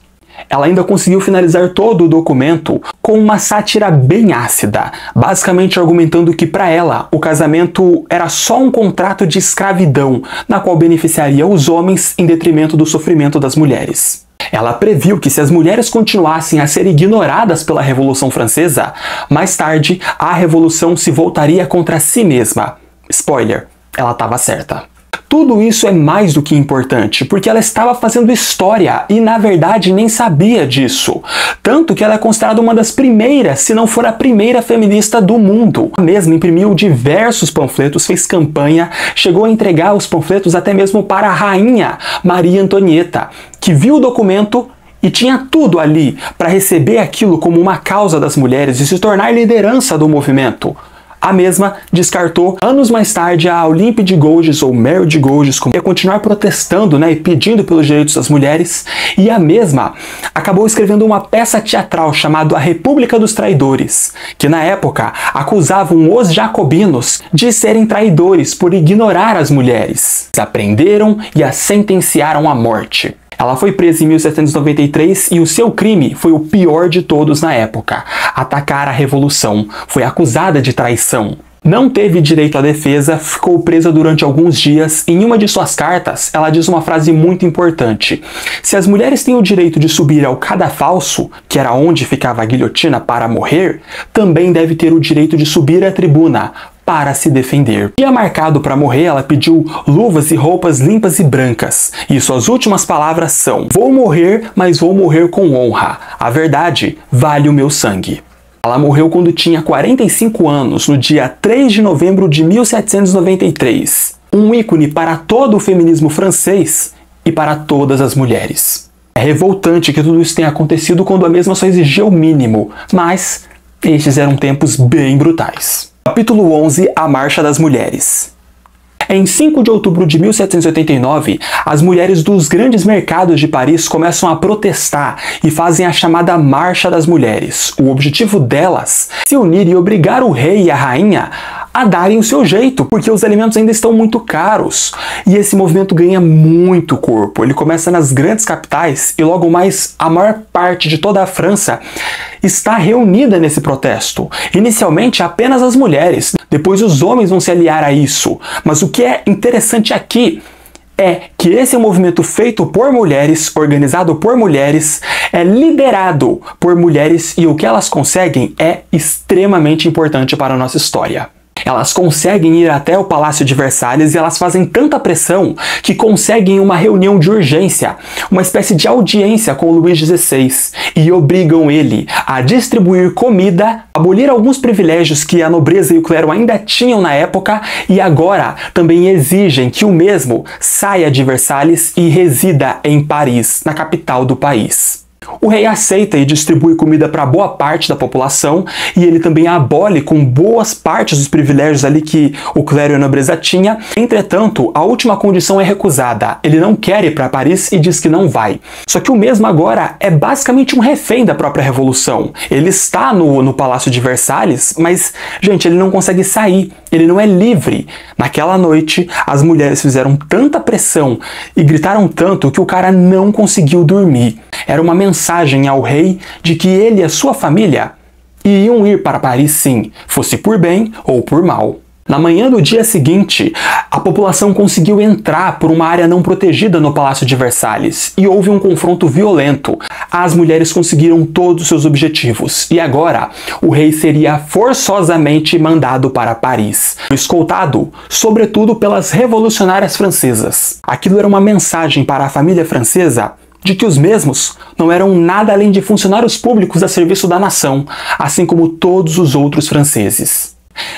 Ela ainda conseguiu finalizar todo o documento com uma sátira bem ácida, basicamente argumentando que para ela o casamento era só um contrato de escravidão, na qual beneficiaria os homens em detrimento do sofrimento das mulheres. Ela previu que se as mulheres continuassem a ser ignoradas pela Revolução Francesa, mais tarde a Revolução se voltaria contra si mesma. Spoiler, ela estava certa. Tudo isso é mais do que importante, porque ela estava fazendo história e, na verdade, nem sabia disso. Tanto que ela é considerada uma das primeiras, se não for a primeira feminista do mundo. Ela mesma imprimiu diversos panfletos, fez campanha, chegou a entregar os panfletos até mesmo para a rainha Maria Antonieta, que viu o documento e tinha tudo ali para receber aquilo como uma causa das mulheres e se tornar liderança do movimento. A mesma descartou anos mais tarde a Olympe de Gouges, ou Mary de Gouges, como ia continuar protestando, e pedindo pelos direitos das mulheres, e a mesma acabou escrevendo uma peça teatral chamada A República dos Traidores, que na época acusavam os jacobinos de serem traidores por ignorar as mulheres. Eles aprenderam e a sentenciaram à morte. Ela foi presa em 1793 e o seu crime foi o pior de todos na época: atacar a revolução. Foi acusada de traição. Não teve direito à defesa, ficou presa durante alguns dias. Em uma de suas cartas, ela diz uma frase muito importante: se as mulheres têm o direito de subir ao cadafalso, que era onde ficava a guilhotina para morrer, também deve ter o direito de subir à tribuna para se defender. Dia marcado para morrer, ela pediu luvas e roupas limpas e brancas. E suas últimas palavras são: vou morrer, mas vou morrer com honra. A verdade vale o meu sangue. Ela morreu quando tinha 45 anos, no dia 3 de novembro de 1793. Um ícone para todo o feminismo francês e para todas as mulheres. É revoltante que tudo isso tenha acontecido quando a mesma só exigia o mínimo, mas estes eram tempos bem brutais. Capítulo 11. A Marcha das Mulheres. Em 5 de outubro de 1789, as mulheres dos grandes mercados de Paris começam a protestar e fazem a chamada Marcha das Mulheres. O objetivo delas é se unir e obrigar o rei e a rainha a darem o seu jeito, porque os alimentos ainda estão muito caros. E esse movimento ganha muito corpo. Ele começa nas grandes capitais e logo mais a maior parte de toda a França está reunida nesse protesto. Inicialmente apenas as mulheres, depois os homens vão se aliar a isso. Mas o que é interessante aqui é que esse é um movimento feito por mulheres, organizado por mulheres, é liderado por mulheres, e o que elas conseguem é extremamente importante para a nossa história. Elas conseguem ir até o Palácio de Versalhes e elas fazem tanta pressão que conseguem uma reunião de urgência, uma espécie de audiência com Luís XVI, e obrigam ele a distribuir comida, abolir alguns privilégios que a nobreza e o clero ainda tinham na época, e agora também exigem que o mesmo saia de Versalhes e resida em Paris, na capital do país. O rei aceita e distribui comida para boa parte da população, e ele também abole com boas partes dos privilégios ali que o clero e a nobreza tinha. Entretanto, a última condição é recusada. Ele não quer ir para Paris e diz que não vai. Só que o mesmo agora é basicamente um refém da própria revolução. Ele está no Palácio de Versalhes, mas, gente, ele não consegue sair. Ele não é livre. Naquela noite, as mulheres fizeram tanta pressão e gritaram tanto que o cara não conseguiu dormir. Era uma mensagem ao rei de que ele e a sua família iam ir para Paris sim, fosse por bem ou por mal. Na manhã do dia seguinte, a população conseguiu entrar por uma área não protegida no Palácio de Versalhes e houve um confronto violento. As mulheres conseguiram todos os seus objetivos e agora o rei seria forçosamente mandado para Paris, escoltado sobretudo pelas revolucionárias francesas. Aquilo era uma mensagem para a família francesa de que os mesmos não eram nada além de funcionários públicos a serviço da nação, assim como todos os outros franceses.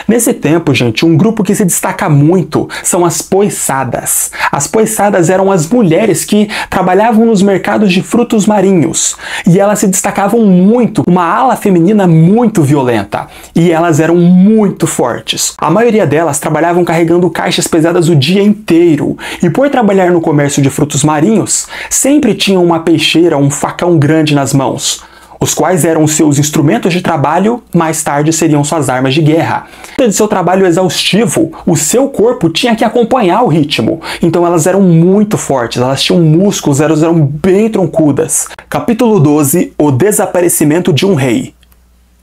Nesse tempo, gente, um grupo que se destaca muito são as poissadas. As poissadas eram as mulheres que trabalhavam nos mercados de frutos marinhos, e elas se destacavam muito, uma ala feminina muito violenta, e elas eram muito fortes. A maioria delas trabalhavam carregando caixas pesadas o dia inteiro, e por trabalhar no comércio de frutos marinhos, sempre tinham uma peixeira, um facão grande nas mãos, os quais eram seus instrumentos de trabalho, mais tarde seriam suas armas de guerra. De seu trabalho exaustivo, o seu corpo tinha que acompanhar o ritmo, então elas eram muito fortes, elas tinham músculos, elas eram bem troncudas. Capítulo 12. O desaparecimento de um rei.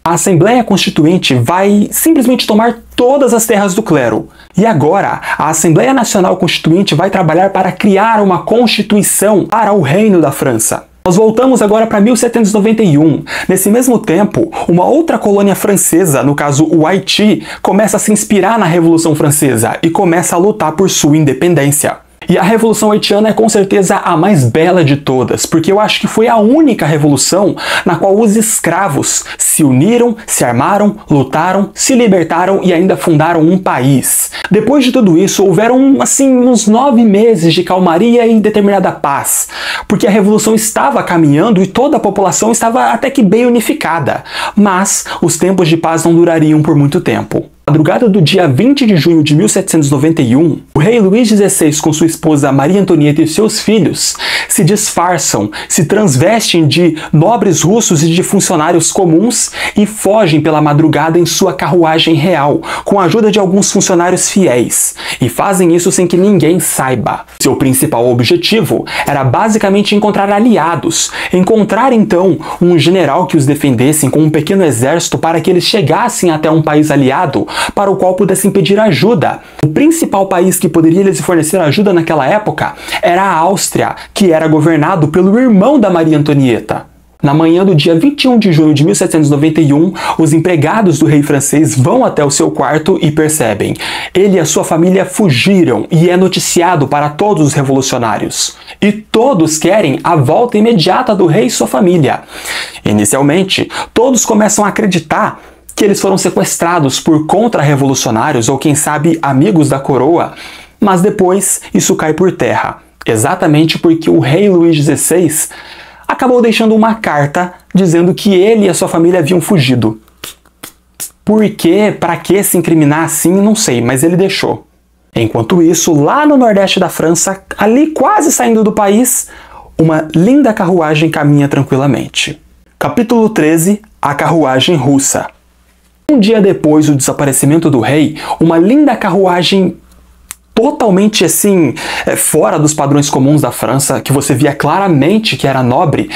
A Assembleia Constituinte vai simplesmente tomar todas as terras do clero. E agora, a Assembleia Nacional Constituinte vai trabalhar para criar uma constituição para o Reino da França. Nós voltamos agora para 1791. Nesse mesmo tempo, uma outra colônia francesa, no caso o Haiti, começa a se inspirar na Revolução Francesa e começa a lutar por sua independência. E a Revolução Haitiana é com certeza a mais bela de todas, porque eu acho que foi a única revolução na qual os escravos se uniram, se armaram, lutaram, se libertaram e ainda fundaram um país. Depois de tudo isso, houveram assim uns 9 meses de calmaria e determinada paz, porque a revolução estava caminhando e toda a população estava até que bem unificada. Mas os tempos de paz não durariam por muito tempo. Na madrugada do dia 20 de junho de 1791, o rei Luís XVI com sua esposa Maria Antonieta e seus filhos se disfarçam, se transvestem de nobres russos e de funcionários comuns e fogem pela madrugada em sua carruagem real, com a ajuda de alguns funcionários fiéis, e fazem isso sem que ninguém saiba. Seu principal objetivo era basicamente encontrar aliados, encontrar então um general que os defendesse com um pequeno exército para que eles chegassem até um país aliado para o qual pudessem pedir ajuda. O principal país que poderia lhes fornecer ajuda naquela época era a Áustria, que era governado pelo irmão da Maria Antonieta. Na manhã do dia 21 de junho de 1791, os empregados do rei francês vão até o seu quarto e percebem. Ele e a sua família fugiram e é noticiado para todos os revolucionários. E todos querem a volta imediata do rei e sua família. Inicialmente, todos começam a acreditar que eles foram sequestrados por contra-revolucionários ou, quem sabe, amigos da coroa, mas depois isso cai por terra, exatamente porque o rei Luís XVI acabou deixando uma carta dizendo que ele e a sua família haviam fugido. Por quê? Para que se incriminar assim? Não sei, mas ele deixou. Enquanto isso, lá no nordeste da França, ali quase saindo do país, uma linda carruagem caminha tranquilamente. Capítulo 13, a carruagem russa. Um dia depois do desaparecimento do rei, uma linda carruagem totalmente assim, fora dos padrões comuns da França, que você via claramente que era nobre,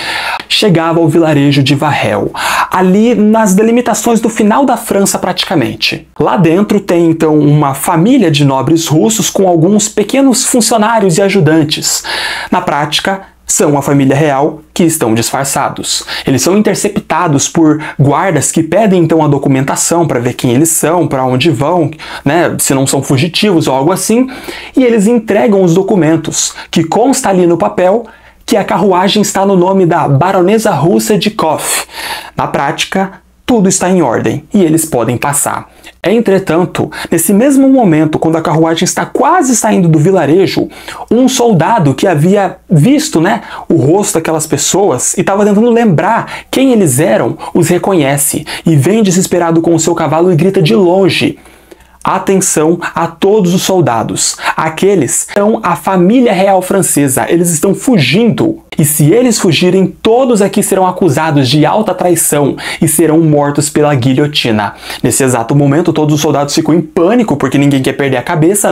chegava ao vilarejo de Varrel, ali nas delimitações do final da França praticamente. Lá dentro tem então uma família de nobres russos com alguns pequenos funcionários e ajudantes. Na prática, são a família real que estão disfarçados. Eles são interceptados por guardas que pedem então a documentação para ver quem eles são, para onde vão, né, se não são fugitivos ou algo assim, e eles entregam os documentos, que consta ali no papel que a carruagem está no nome da baronesa russa de Koff. Na prática, tudo está em ordem e eles podem passar. Entretanto, nesse mesmo momento, quando a carruagem está quase saindo do vilarejo, um soldado que havia visto, o rosto daquelas pessoas e estava tentando lembrar quem eles eram, os reconhece e vem desesperado com o seu cavalo e grita de longe: atenção a todos os soldados. Aqueles são a família real francesa. Eles estão fugindo. E se eles fugirem, todos aqui serão acusados de alta traição e serão mortos pela guilhotina. Nesse exato momento, todos os soldados ficam em pânico, porque ninguém quer perder a cabeça,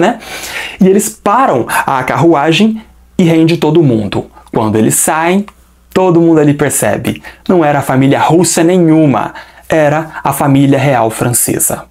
E eles param a carruagem e rende todo mundo. Quando eles saem, todo mundo ali percebe. Não era a família russa nenhuma. Era a família real francesa.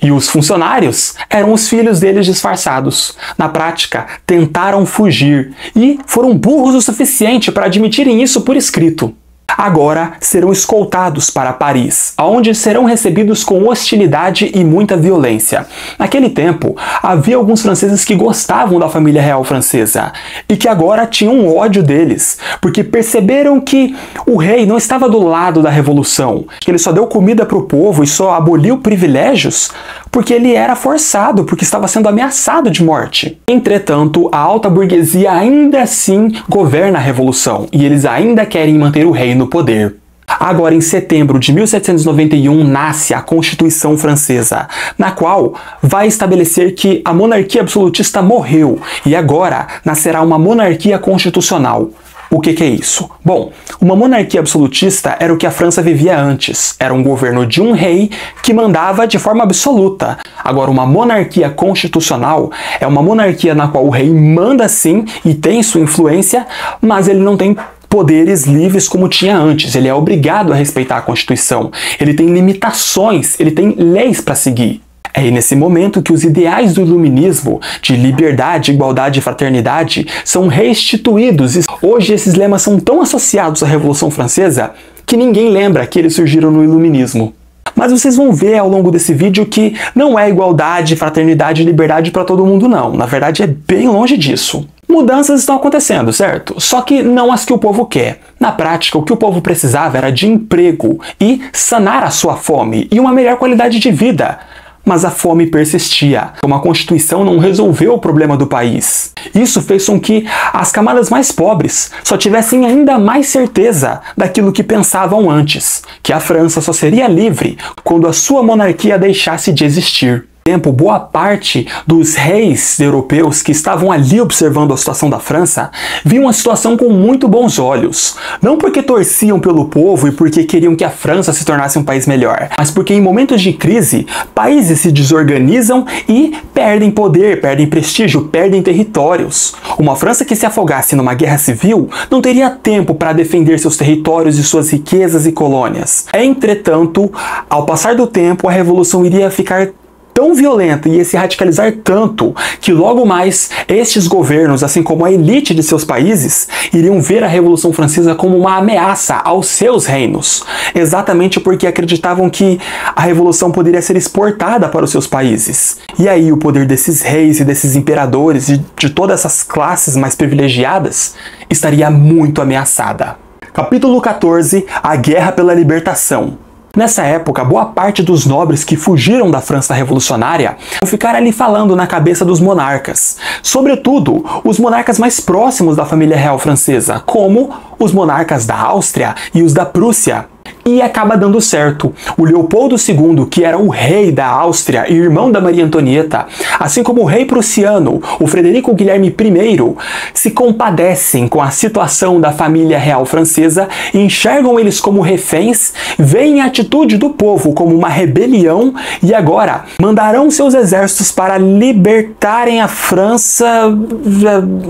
E os funcionários eram os filhos deles disfarçados. Na prática, tentaram fugir e foram burros o suficiente para admitirem isso por escrito. Agora serão escoltados para Paris, onde serão recebidos com hostilidade e muita violência. Naquele tempo, havia alguns franceses que gostavam da família real francesa e que agora tinham ódio deles, porque perceberam que o rei não estava do lado da revolução, que ele só deu comida para o povo e só aboliu privilégios porque ele era forçado, porque estava sendo ameaçado de morte. Entretanto, a alta burguesia ainda assim governa a revolução e eles ainda querem manter o rei no poder. Agora, em setembro de 1791, nasce a Constituição Francesa, na qual vai estabelecer que a monarquia absolutista morreu e agora nascerá uma monarquia constitucional. O que é isso? Bom, uma monarquia absolutista era o que a França vivia antes. Era um governo de um rei que mandava de forma absoluta. Agora, uma monarquia constitucional é uma monarquia na qual o rei manda sim e tem sua influência, mas ele não tem poderes livres como tinha antes. Ele é obrigado a respeitar a Constituição. Ele tem limitações, ele tem leis para seguir. É aí nesse momento que os ideais do iluminismo, de liberdade, igualdade e fraternidade, são restituídos. Hoje esses lemas são tão associados à Revolução Francesa que ninguém lembra que eles surgiram no iluminismo. Mas vocês vão ver ao longo desse vídeo que não é igualdade, fraternidade e liberdade para todo mundo não. Na verdade é bem longe disso. Mudanças estão acontecendo, certo? Só que não as que o povo quer. Na prática, o que o povo precisava era de emprego e sanar a sua fome e uma melhor qualidade de vida. Mas a fome persistia. Uma Constituição não resolveu o problema do país. Isso fez com que as camadas mais pobres só tivessem ainda mais certeza daquilo que pensavam antes, que a França só seria livre quando a sua monarquia deixasse de existir. Boa parte dos reis europeus que estavam ali observando a situação da França viam a situação com muito bons olhos. Não porque torciam pelo povo e porque queriam que a França se tornasse um país melhor, mas porque em momentos de crise, países se desorganizam e perdem poder, perdem prestígio, perdem territórios. Uma França que se afogasse numa guerra civil não teria tempo para defender seus territórios e suas riquezas e colônias. Entretanto, ao passar do tempo, a revolução iria ficar tão violenta e ia se radicalizar tanto que logo mais estes governos, assim como a elite de seus países, iriam ver a Revolução Francesa como uma ameaça aos seus reinos, exatamente porque acreditavam que a revolução poderia ser exportada para os seus países. E aí o poder desses reis e desses imperadores e de todas essas classes mais privilegiadas estaria muito ameaçada. Capítulo 14. A Guerra pela Libertação. Nessa época, boa parte dos nobres que fugiram da França revolucionária vão ficar ali falando na cabeça dos monarcas. Sobretudo, os monarcas mais próximos da família real francesa, como os monarcas da Áustria e os da Prússia. E acaba dando certo. O Leopoldo II, que era o rei da Áustria e irmão da Maria Antonieta, assim como o rei prussiano, o Frederico Guilherme I, se compadecem com a situação da família real francesa e enxergam eles como reféns, veem a atitude do povo como uma rebelião e agora mandarão seus exércitos para libertarem a França,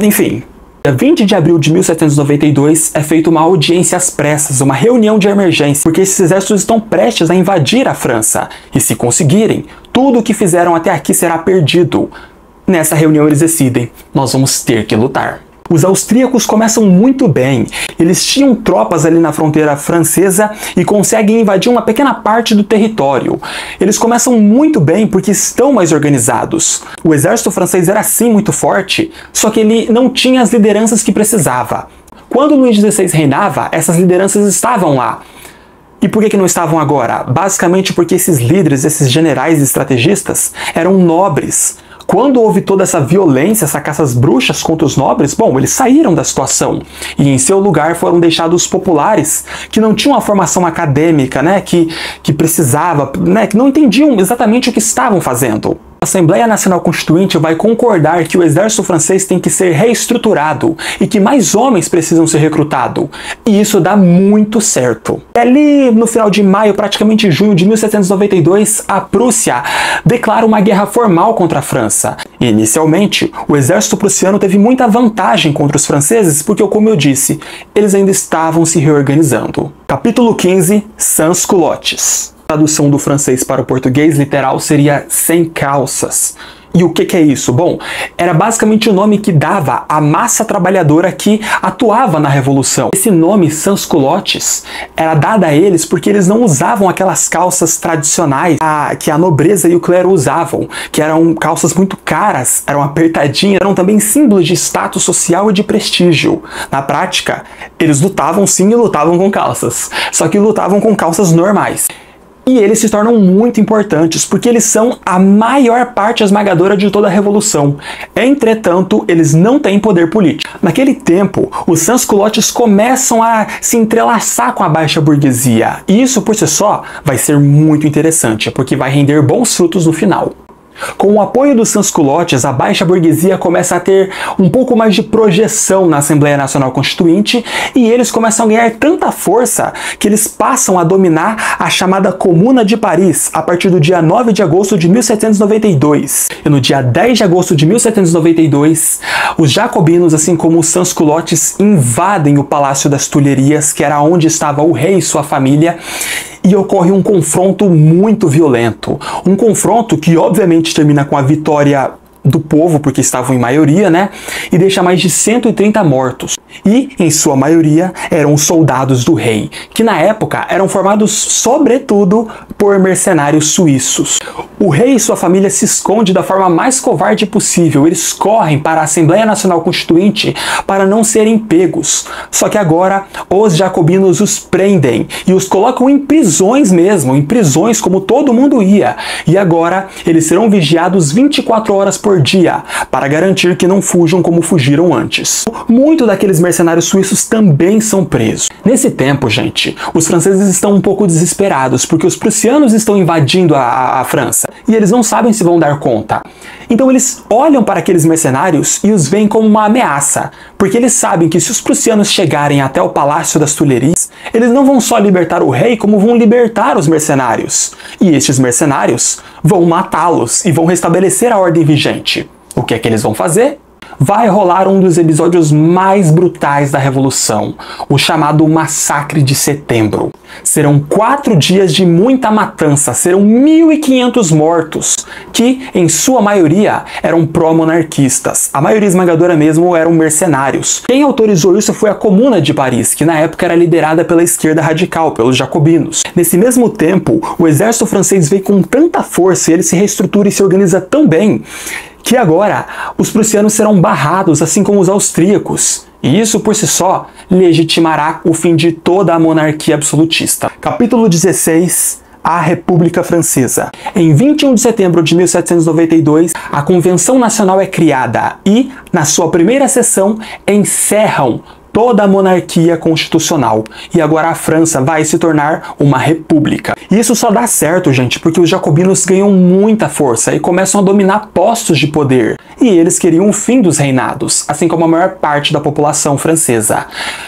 enfim. Dia 20 de abril de 1792 é feita uma audiência às pressas, uma reunião de emergência, porque esses exércitos estão prestes a invadir a França. E se conseguirem, tudo o que fizeram até aqui será perdido. Nessa reunião eles decidem, nós vamos ter que lutar. Os austríacos começam muito bem. Eles tinham tropas ali na fronteira francesa e conseguem invadir uma pequena parte do território. Eles começam muito bem porque estão mais organizados. O exército francês era sim muito forte, só que ele não tinha as lideranças que precisava. Quando Luís XVI reinava, essas lideranças estavam lá. E por que não estavam agora? Basicamente porque esses líderes, esses generais e estrategistas eram nobres. Quando houve toda essa violência, essa caça às bruxas contra os nobres, bom, eles saíram da situação e em seu lugar foram deixados populares que não tinham a formação acadêmica, né, que precisava, né, que não entendiam exatamente o que estavam fazendo. A Assembleia Nacional Constituinte vai concordar que o exército francês tem que ser reestruturado e que mais homens precisam ser recrutados. E isso dá muito certo. Ali no final de maio, praticamente junho de 1792, a Prússia declara uma guerra formal contra a França. E, inicialmente, o exército prussiano teve muita vantagem contra os franceses porque, como eu disse, eles ainda estavam se reorganizando. Capítulo 15. Sans-culottes. A tradução do francês para o português literal seria sem calças. E o que é isso? Bom, era basicamente o nome que dava à massa trabalhadora que atuava na Revolução. Esse nome, sans-culottes, era dado a eles porque eles não usavam aquelas calças tradicionais que a nobreza e o clero usavam, que eram calças muito caras, eram apertadinhas, eram também símbolos de status social e de prestígio. Na prática, eles lutavam sim e lutavam com calças, só que lutavam com calças normais. E eles se tornam muito importantes, porque eles são a maior parte esmagadora de toda a Revolução. Entretanto, eles não têm poder político. Naquele tempo, os sans-culottes começam a se entrelaçar com a baixa burguesia. E isso, por si só, vai ser muito interessante, porque vai render bons frutos no final. Com o apoio dos sans-culottes, a baixa burguesia começa a ter um pouco mais de projeção na Assembleia Nacional Constituinte e eles começam a ganhar tanta força que eles passam a dominar a chamada Comuna de Paris a partir do dia 9 de agosto de 1792. E no dia 10 de agosto de 1792, os jacobinos, assim como os sans-culottes, invadem o Palácio das Tulherias, que era onde estava o rei e sua família, e ocorre um confronto muito violento. Um confronto que obviamente termina com a vitória do povo, porque estavam em maioria, né? E deixa mais de 130 mortos. E, em sua maioria, eram soldados do rei, que na época eram formados sobretudo por mercenários suíços. O rei e sua família se escondem da forma mais covarde possível. Eles correm para a Assembleia Nacional Constituinte para não serem pegos. Só que agora os jacobinos os prendem e os colocam em prisões mesmo, em prisões como todo mundo ia. E agora eles serão vigiados 24 horas por dia para garantir que não fujam como fugiram antes. Muitos daqueles mercenários suíços também são presos. Nesse tempo, gente, os franceses estão um pouco desesperados porque os prussianos estão invadindo a França e eles não sabem se vão dar conta. Então eles olham para aqueles mercenários e os veem como uma ameaça, porque eles sabem que se os prussianos chegarem até o Palácio das Tuileries, eles não vão só libertar o rei, como vão libertar os mercenários. E estes mercenários vão matá-los e vão restabelecer a ordem vigente. O que é que eles vão fazer? Vai rolar um dos episódios mais brutais da Revolução, o chamado Massacre de Setembro. Serão 4 dias de muita matança, serão 1.500 mortos, que, em sua maioria, eram pró-monarquistas. A maioria esmagadora mesmo eram mercenários. Quem autorizou isso foi a Comuna de Paris, que na época era liderada pela esquerda radical, pelos jacobinos. Nesse mesmo tempo, o exército francês veio com tanta força e ele se reestrutura e se organiza tão bem, que agora os prussianos serão barrados, assim como os austríacos. E isso por si só legitimará o fim de toda a monarquia absolutista. Capítulo 16. A República Francesa. Em 21 de setembro de 1792, a Convenção Nacional é criada e, na sua primeira sessão, encerram toda a monarquia constitucional. E agora a França vai se tornar uma república. E isso só dá certo, gente, porque os jacobinos ganham muita força e começam a dominar postos de poder. E eles queriam o fim dos reinados, assim como a maior parte da população francesa.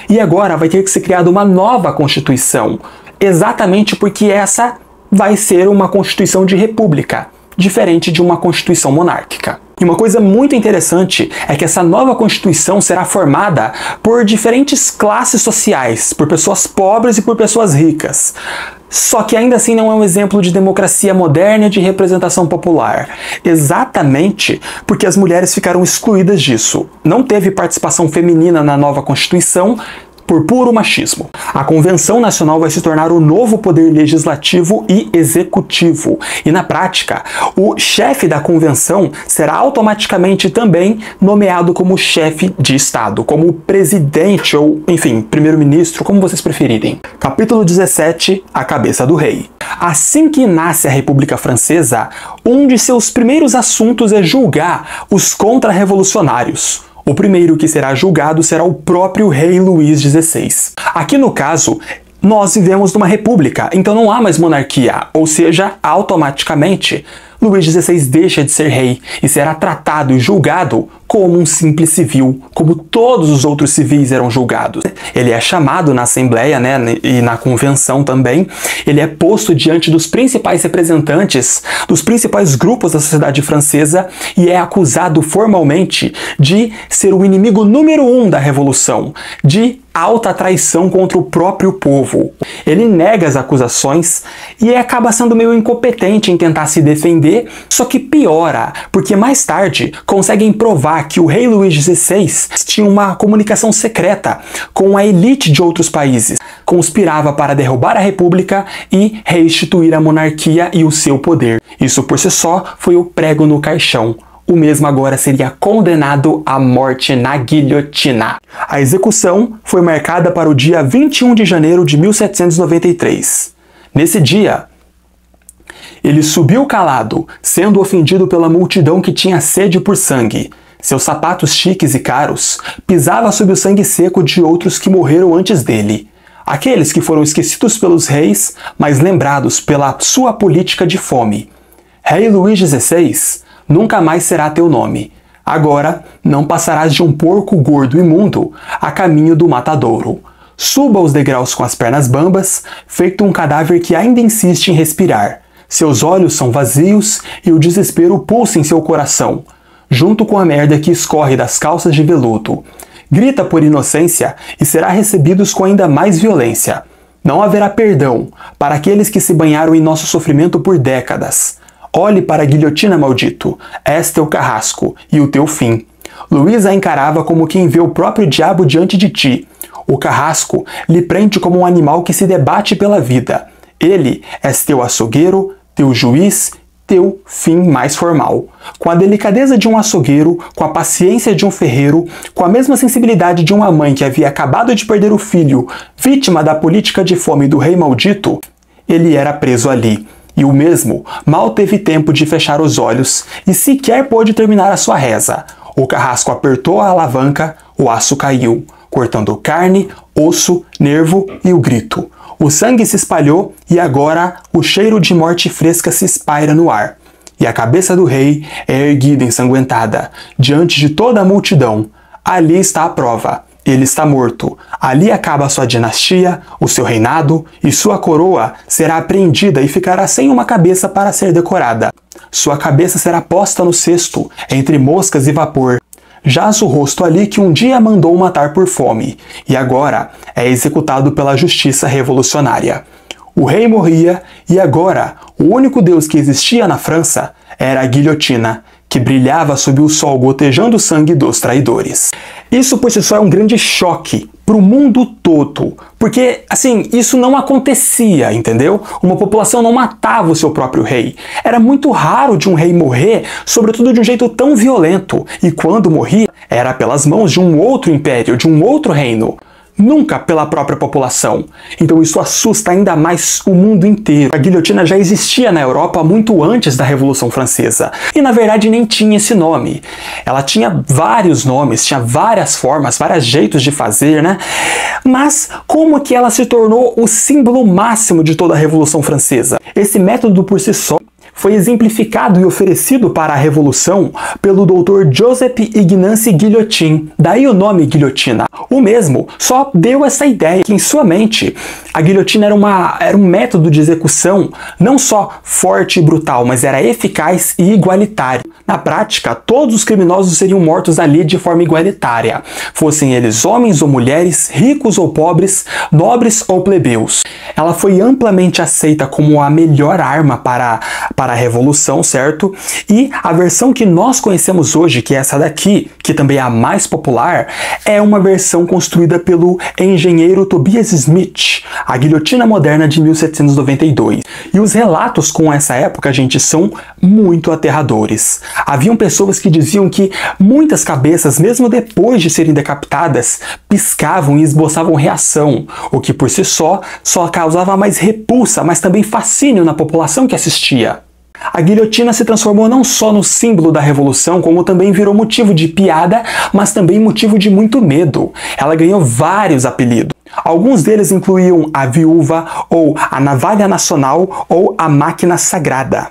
E agora vai ter que ser criada uma nova constituição, exatamente porque essa vai ser uma constituição de república, diferente de uma constituição monárquica. E uma coisa muito interessante é que essa nova Constituição será formada por diferentes classes sociais, por pessoas pobres e por pessoas ricas. Só que ainda assim não é um exemplo de democracia moderna e de representação popular. Exatamente porque as mulheres ficaram excluídas disso. Não teve participação feminina na nova Constituição, por puro machismo. A Convenção Nacional vai se tornar o novo poder legislativo e executivo. E na prática, o chefe da Convenção será automaticamente também nomeado como chefe de Estado, como presidente ou, enfim, primeiro-ministro, como vocês preferirem. Capítulo 17. A cabeça do rei. Assim que nasce a República Francesa, um de seus primeiros assuntos é julgar os contra-revolucionários. O primeiro que será julgado será o próprio rei Luís XVI. Aqui no caso, nós vivemos numa república, então não há mais monarquia, ou seja, automaticamente, Luís XVI deixa de ser rei e será tratado e julgado como um simples civil, como todos os outros civis eram julgados. Ele é chamado na Assembleia, e na Convenção também, ele é posto diante dos principais representantes dos principais grupos da sociedade francesa e é acusado formalmente de ser o inimigo número 1 da Revolução, de alta traição contra o próprio povo. Ele nega as acusações e acaba sendo meio incompetente em tentar se defender, só que piora, porque mais tarde conseguem provar que o rei Luís XVI tinha uma comunicação secreta com a elite de outros países, conspirava para derrubar a república e restituir a monarquia e o seu poder. Isso por si só foi o prego no caixão. O mesmo agora seria condenado à morte na guilhotina. A execução foi marcada para o dia 21 de janeiro de 1793. Nesse dia, ele subiu calado, sendo ofendido pela multidão que tinha sede por sangue. Seus sapatos chiques e caros pisava sob o sangue seco de outros que morreram antes dele. Aqueles que foram esquecidos pelos reis, mas lembrados pela sua política de fome. Rei Luís XVI, nunca mais será teu nome. Agora não passarás de um porco gordo imundo a caminho do matadouro. Suba os degraus com as pernas bambas, feito um cadáver que ainda insiste em respirar. Seus olhos são vazios e o desespero pulsa em seu coração, junto com a merda que escorre das calças de veludo. Grita por inocência e será recebidos com ainda mais violência. Não haverá perdão para aqueles que se banharam em nosso sofrimento por décadas. Olhe para a guilhotina, maldito. Este é o carrasco e o teu fim. Luís a encarava como quem vê o próprio diabo diante de ti. O carrasco lhe prende como um animal que se debate pela vida. Ele és teu açougueiro, teu juiz, teu fim mais formal. Com a delicadeza de um açougueiro, com a paciência de um ferreiro, com a mesma sensibilidade de uma mãe que havia acabado de perder o filho, vítima da política de fome do rei maldito, ele era preso ali. E o mesmo mal teve tempo de fechar os olhos e sequer pôde terminar a sua reza. O carrasco apertou a alavanca, o aço caiu, cortando carne, osso, nervo e o grito. O sangue se espalhou e agora o cheiro de morte fresca se espalha no ar. E a cabeça do rei é erguida ensanguentada, diante de toda a multidão. Ali está a prova. Ele está morto. Ali acaba a sua dinastia, o seu reinado, e sua coroa será apreendida e ficará sem uma cabeça para ser decorada. Sua cabeça será posta no cesto, entre moscas e vapor. Jaz o rosto ali que um dia mandou matar por fome, e agora é executado pela justiça revolucionária. O rei morria, e agora o único Deus que existia na França era a guilhotina, que brilhava sob o sol gotejando o sangue dos traidores. Isso por si só é um grande choque para o mundo todo, porque, assim, isso não acontecia, entendeu? Uma população não matava o seu próprio rei. Era muito raro de um rei morrer, sobretudo de um jeito tão violento, e quando morria, era pelas mãos de um outro império, de um outro reino. Nunca pela própria população. Então isso assusta ainda mais o mundo inteiro. A guilhotina já existia na Europa muito antes da Revolução Francesa. E na verdade nem tinha esse nome. Ela tinha vários nomes, tinha várias formas, vários jeitos de fazer, né? Mas como que ela se tornou o símbolo máximo de toda a Revolução Francesa? Esse método por si só foi exemplificado e oferecido para a Revolução pelo Dr. Joseph Ignace Guillotin, daí o nome guilhotina. O mesmo só deu essa ideia que em sua mente a guilhotina era um método de execução não só forte e brutal, mas era eficaz e igualitário. Na prática, todos os criminosos seriam mortos ali de forma igualitária, fossem eles homens ou mulheres, ricos ou pobres, nobres ou plebeus. Ela foi amplamente aceita como a melhor arma para a Revolução, certo? E a versão que nós conhecemos hoje, que é essa daqui, que também é a mais popular, é uma versão construída pelo engenheiro Tobias Smith, a guilhotina moderna de 1792. E os relatos com essa época, gente, são muito aterradores. Haviam pessoas que diziam que muitas cabeças, mesmo depois de serem decapitadas, piscavam e esboçavam reação, o que por si só causava mais repulsa, mas também fascínio na população que assistia. A guilhotina se transformou não só no símbolo da Revolução, como também virou motivo de piada, mas também motivo de muito medo. Ela ganhou vários apelidos. Alguns deles incluíam a viúva, ou a navalha nacional, ou a máquina sagrada.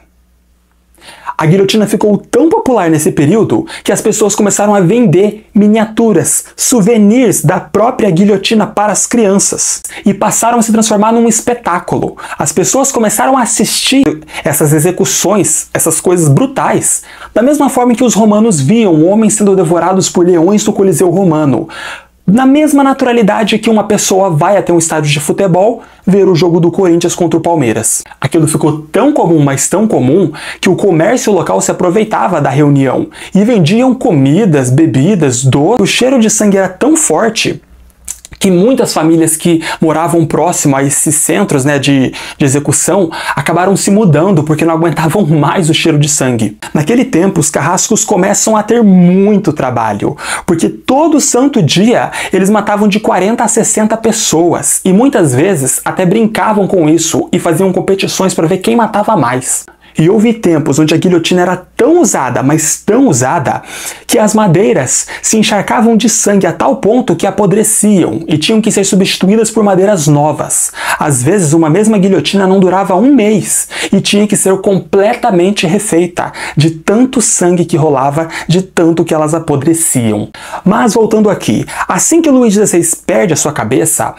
A guilhotina ficou tão popular nesse período que as pessoas começaram a vender miniaturas, souvenirs da própria guilhotina para as crianças e passaram a se transformar num espetáculo. As pessoas começaram a assistir essas execuções, essas coisas brutais, da mesma forma que os romanos viam homens sendo devorados por leões no Coliseu Romano. Na mesma naturalidade que uma pessoa vai até um estádio de futebol ver o jogo do Corinthians contra o Palmeiras. Aquilo ficou tão comum, mas tão comum, que o comércio local se aproveitava da reunião e vendiam comidas, bebidas, doces. O cheiro de sangue era tão forte que muitas famílias que moravam próximo a esses centros, né, de execução acabaram se mudando porque não aguentavam mais o cheiro de sangue. Naquele tempo, os carrascos começam a ter muito trabalho, porque todo santo dia eles matavam de 40 a 60 pessoas e muitas vezes até brincavam com isso e faziam competições para ver quem matava mais. E houve tempos onde a guilhotina era tão usada, mas tão usada, que as madeiras se encharcavam de sangue a tal ponto que apodreciam e tinham que ser substituídas por madeiras novas. Às vezes, uma mesma guilhotina não durava um mês e tinha que ser completamente refeita, de tanto sangue que rolava, de tanto que elas apodreciam. Mas voltando aqui, assim que Luís XVI perde a sua cabeça,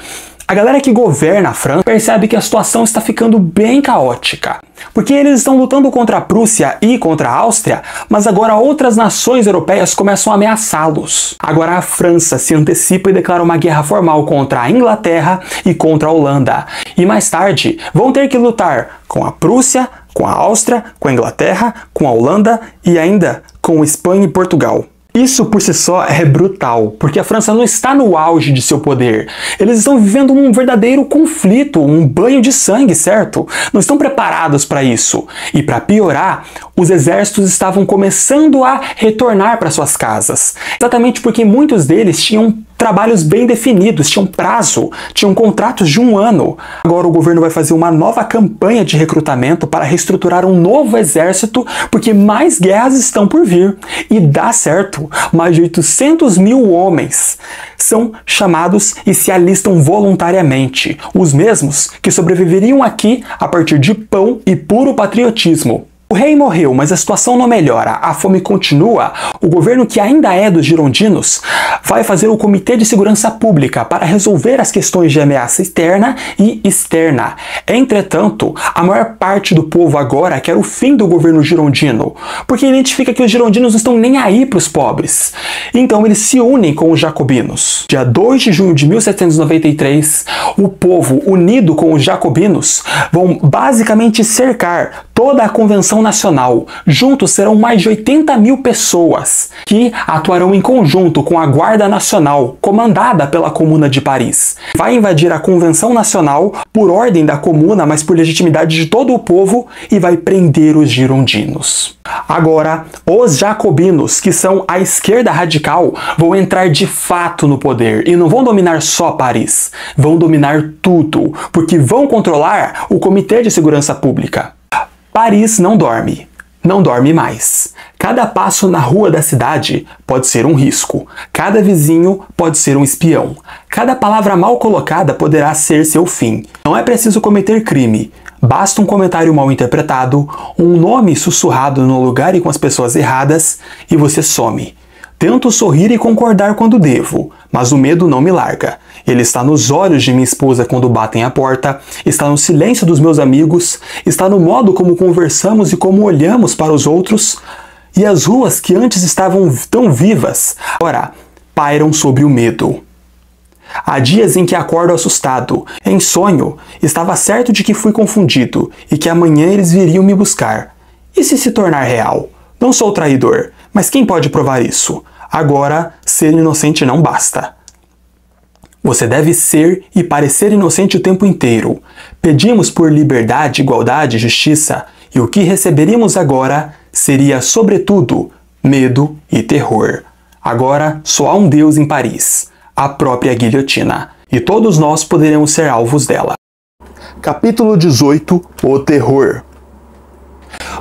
a galera que governa a França percebe que a situação está ficando bem caótica, porque eles estão lutando contra a Prússia e contra a Áustria, mas agora outras nações europeias começam a ameaçá-los. Agora a França se antecipa e declara uma guerra formal contra a Inglaterra e contra a Holanda, e mais tarde vão ter que lutar com a Prússia, com a Áustria, com a Inglaterra, com a Holanda e ainda com Espanha e Portugal. Isso por si só é brutal, porque a França não está no auge de seu poder. Eles estão vivendo um verdadeiro conflito, um banho de sangue, certo? Não estão preparados para isso. E para piorar, os exércitos estavam começando a retornar para suas casas. Exatamente porque muitos deles tinham trabalhos bem definidos, tinham prazo, tinham contratos de 1 ano. Agora o governo vai fazer uma nova campanha de recrutamento para reestruturar um novo exército, porque mais guerras estão por vir. E dá certo, mais de 800 mil homens são chamados e se alistam voluntariamente, os mesmos que sobreviveriam aqui a partir de pão e puro patriotismo. O rei morreu, mas a situação não melhora, a fome continua. O governo, que ainda é dos girondinos, vai fazer o Comitê de Segurança Pública para resolver as questões de ameaça interna e externa. Entretanto, a maior parte do povo agora quer o fim do governo girondino, porque identifica que os girondinos não estão nem aí para os pobres. Então eles se unem com os jacobinos. Dia 2 de junho de 1793, o povo, unido com os jacobinos, vão basicamente cercar toda a Convenção Nacional. Juntos serão mais de 80 mil pessoas que atuarão em conjunto com a Guarda Nacional, comandada pela Comuna de Paris. Vai invadir a Convenção Nacional por ordem da Comuna, mas por legitimidade de todo o povo, e vai prender os girondinos. Agora, os jacobinos, que são a esquerda radical, vão entrar de fato no poder e não vão dominar só Paris, vão dominar tudo, porque vão controlar o Comitê de Segurança Pública. Paris não dorme mais. Cada passo na rua da cidade pode ser um risco. Cada vizinho pode ser um espião. Cada palavra mal colocada poderá ser seu fim. Não é preciso cometer crime. Basta um comentário mal interpretado, um nome sussurrado no lugar e com as pessoas erradas, e você some. Tento sorrir e concordar quando devo, mas o medo não me larga. Ele está nos olhos de minha esposa quando batem a porta, está no silêncio dos meus amigos, está no modo como conversamos e como olhamos para os outros. E as ruas que antes estavam tão vivas, agora pairam sobre o medo. Há dias em que acordo assustado. Em sonho, estava certo de que fui confundido e que amanhã eles viriam me buscar. E se tornar real? Não sou traidor, mas quem pode provar isso? Agora, ser inocente não basta. Você deve ser e parecer inocente o tempo inteiro. Pedimos por liberdade, igualdade e justiça, e o que receberíamos agora seria, sobretudo, medo e terror. Agora só há um Deus em Paris, a própria guilhotina, e todos nós poderemos ser alvos dela. Capítulo 18 – O terror.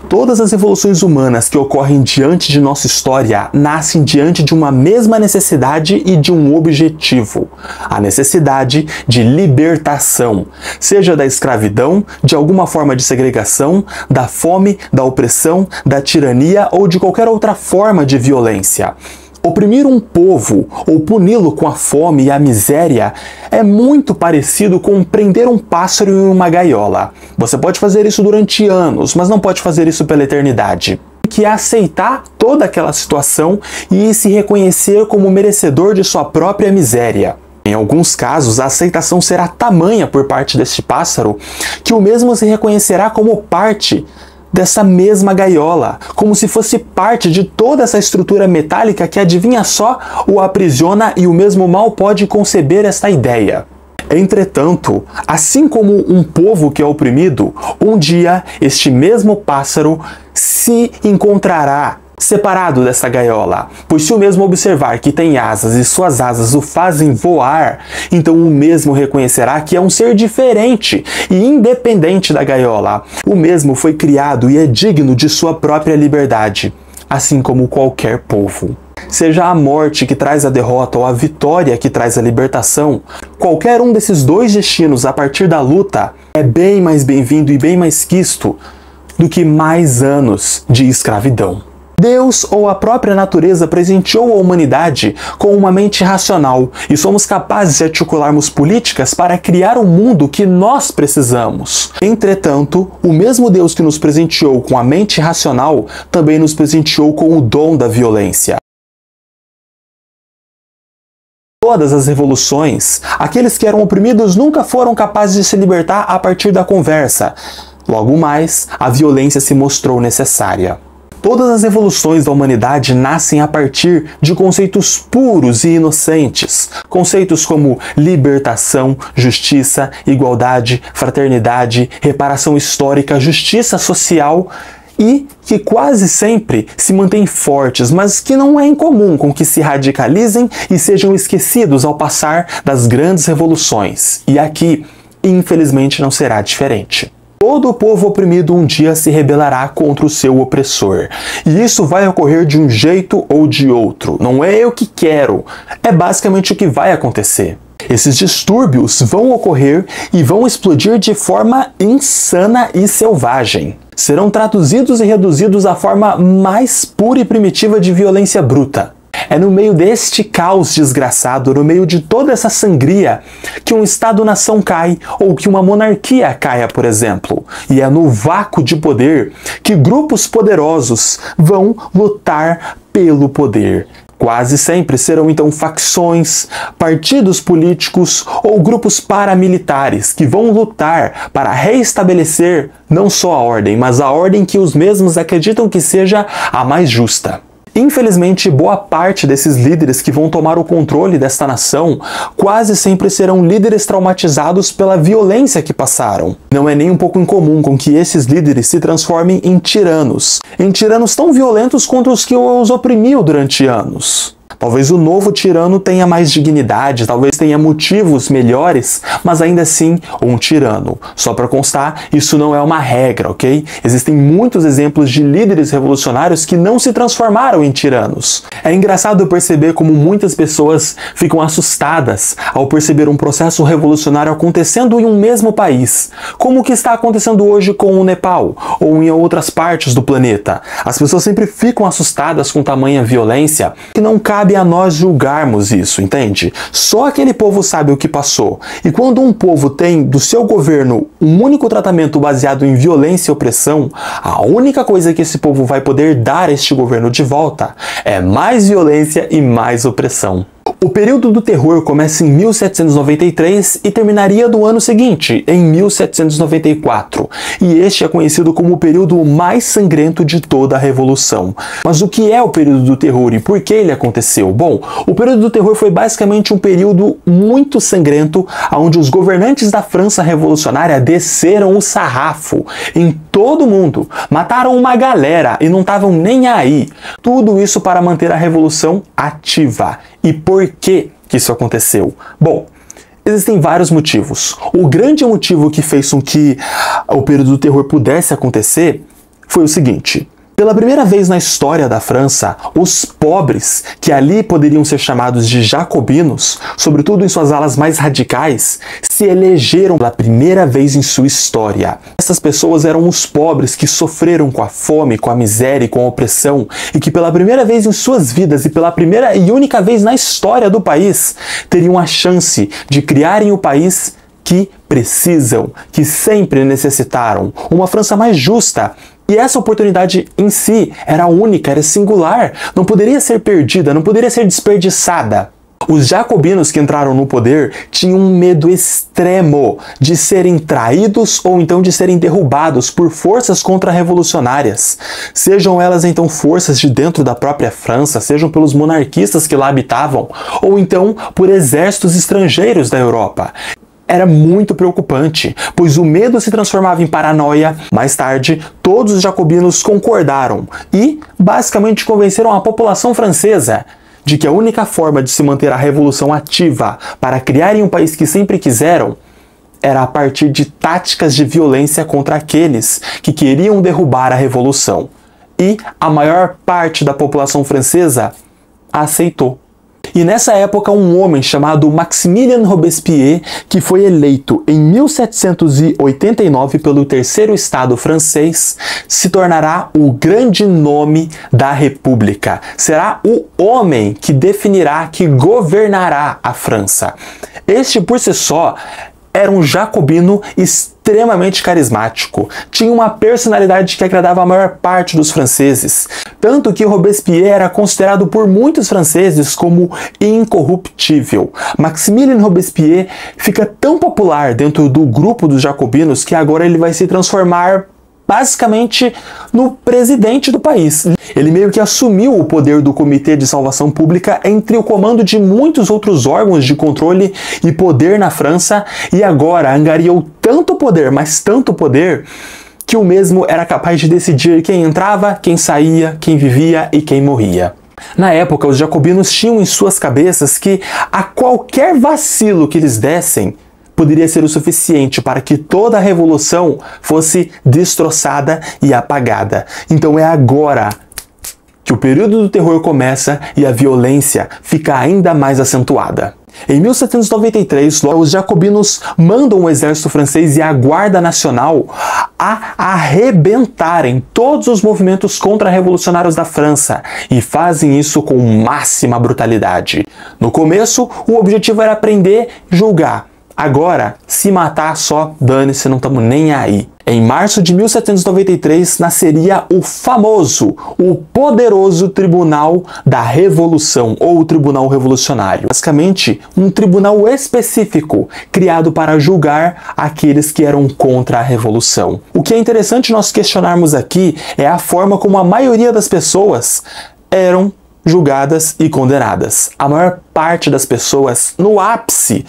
Todas as evoluções humanas que ocorrem diante de nossa história nascem diante de uma mesma necessidade e de um objetivo: a necessidade de libertação, seja da escravidão, de alguma forma de segregação, da fome, da opressão, da tirania ou de qualquer outra forma de violência. Oprimir um povo ou puni-lo com a fome e a miséria é muito parecido com prender um pássaro em uma gaiola. Você pode fazer isso durante anos, mas não pode fazer isso pela eternidade. Que é aceitar toda aquela situação e se reconhecer como merecedor de sua própria miséria. Em alguns casos, a aceitação será tamanha por parte deste pássaro que o mesmo se reconhecerá como parte dessa mesma gaiola, como se fosse parte de toda essa estrutura metálica que, adivinha só, o aprisiona, e o mesmo mal pode conceber esta ideia. Entretanto, assim como um povo que é oprimido, um dia este mesmo pássaro se encontrará separado dessa gaiola, pois se o mesmo observar que tem asas e suas asas o fazem voar, então o mesmo reconhecerá que é um ser diferente e independente da gaiola. O mesmo foi criado e é digno de sua própria liberdade, assim como qualquer povo. Seja a morte que traz a derrota ou a vitória que traz a libertação, qualquer um desses dois destinos a partir da luta é bem mais bem-vindo e bem mais quisto do que mais anos de escravidão. Deus ou a própria natureza presenteou a humanidade com uma mente racional e somos capazes de articularmos políticas para criar o mundo que nós precisamos. Entretanto, o mesmo Deus que nos presenteou com a mente racional também nos presenteou com o dom da violência. Todas as revoluções, aqueles que eram oprimidos nunca foram capazes de se libertar a partir da conversa. Logo mais, a violência se mostrou necessária. Todas as revoluções da humanidade nascem a partir de conceitos puros e inocentes. Conceitos como libertação, justiça, igualdade, fraternidade, reparação histórica, justiça social e que quase sempre se mantêm fortes, mas que não é incomum com que se radicalizem e sejam esquecidos ao passar das grandes revoluções. E aqui, infelizmente, não será diferente. Todo povo oprimido um dia se rebelará contra o seu opressor. E isso vai ocorrer de um jeito ou de outro. Não é eu que quero, é basicamente o que vai acontecer. Esses distúrbios vão ocorrer e vão explodir de forma insana e selvagem. Serão traduzidos e reduzidos à forma mais pura e primitiva de violência bruta. É no meio deste caos desgraçado, no meio de toda essa sangria, que um Estado-nação cai, ou que uma monarquia caia, por exemplo. E é no vácuo de poder que grupos poderosos vão lutar pelo poder. Quase sempre serão então facções, partidos políticos ou grupos paramilitares que vão lutar para reestabelecer não só a ordem, mas a ordem que os mesmos acreditam que seja a mais justa. Infelizmente, boa parte desses líderes que vão tomar o controle desta nação quase sempre serão líderes traumatizados pela violência que passaram. Não é nem um pouco incomum com que esses líderes se transformem em tiranos tão violentos quanto os que os oprimiam durante anos. Talvez o novo tirano tenha mais dignidade, talvez tenha motivos melhores, mas ainda assim um tirano. Só para constar, isso não é uma regra, ok? Existem muitos exemplos de líderes revolucionários que não se transformaram em tiranos. É engraçado perceber como muitas pessoas ficam assustadas ao perceber um processo revolucionário acontecendo em um mesmo país, como o que está acontecendo hoje com o Nepal ou em outras partes do planeta. As pessoas sempre ficam assustadas com tamanha violência que não cabe a nós julgarmos isso, entende? Só aquele povo sabe o que passou. E quando um povo tem do seu governo um único tratamento baseado em violência e opressão, a única coisa que esse povo vai poder dar a este governo de volta é mais violência e mais opressão. O período do terror começa em 1793 e terminaria no ano seguinte, em 1794, e este é conhecido como o período mais sangrento de toda a Revolução. Mas o que é o período do terror e por que ele aconteceu? Bom, o período do terror foi basicamente um período muito sangrento, onde os governantes da França revolucionária desceram o sarrafo em todo mundo, mataram uma galera e não estavam nem aí. Tudo isso para manter a Revolução ativa. E por que isso aconteceu? Bom, existem vários motivos. O grande motivo que fez com que o período do terror pudesse acontecer foi o seguinte. Pela primeira vez na história da França, os pobres, que ali poderiam ser chamados de jacobinos, sobretudo em suas alas mais radicais, se elegeram pela primeira vez em sua história. Essas pessoas eram os pobres que sofreram com a fome, com a miséria e com a opressão, e que pela primeira vez em suas vidas e pela primeira e única vez na história do país, teriam a chance de criarem o país que precisam, que sempre necessitaram, uma França mais justa. E essa oportunidade em si era única, era singular, não poderia ser perdida, não poderia ser desperdiçada. Os jacobinos que entraram no poder tinham um medo extremo de serem traídos ou então de serem derrubados por forças contra-revolucionárias. Sejam elas então forças de dentro da própria França, sejam pelos monarquistas que lá habitavam, ou então por exércitos estrangeiros da Europa. Era muito preocupante, pois o medo se transformava em paranoia. Mais tarde, todos os jacobinos concordaram e, basicamente, convenceram a população francesa de que a única forma de se manter a revolução ativa para criarem um país que sempre quiseram era a partir de táticas de violência contra aqueles que queriam derrubar a revolução. E a maior parte da população francesa aceitou. E nessa época, um homem chamado Maximilien Robespierre, que foi eleito em 1789 pelo terceiro estado francês, se tornará o grande nome da República. Será o homem que definirá, que governará a França. Este, por si só, era um jacobino extremamente carismático. Tinha uma personalidade que agradava a maior parte dos franceses. Tanto que Robespierre era considerado por muitos franceses como incorruptível. Maximilien Robespierre fica tão popular dentro do grupo dos jacobinos que agora ele vai se transformar basicamente no presidente do país. Ele meio que assumiu o poder do Comitê de Salvação Pública entre o comando de muitos outros órgãos de controle e poder na França, e agora angariou tanto poder, mas tanto poder, que o mesmo era capaz de decidir quem entrava, quem saía, quem vivia e quem morria. Na época, os jacobinos tinham em suas cabeças que a qualquer vacilo que eles dessem poderia ser o suficiente para que toda a revolução fosse destroçada e apagada. Então é agora que o período do terror começa e a violência fica ainda mais acentuada. Em 1793, os jacobinos mandam o exército francês e a Guarda Nacional a arrebentarem todos os movimentos contra-revolucionários da França, e fazem isso com máxima brutalidade. No começo, o objetivo era prender e julgar. Agora, se matar só, dane-se, não estamos nem aí. Em março de 1793, nasceria o famoso, o poderoso Tribunal da Revolução, ou o Tribunal Revolucionário. Basicamente, um tribunal específico, criado para julgar aqueles que eram contra a Revolução. O que é interessante nós questionarmos aqui é a forma como a maioria das pessoas eram julgadas e condenadas. A maior parte das pessoas, no ápice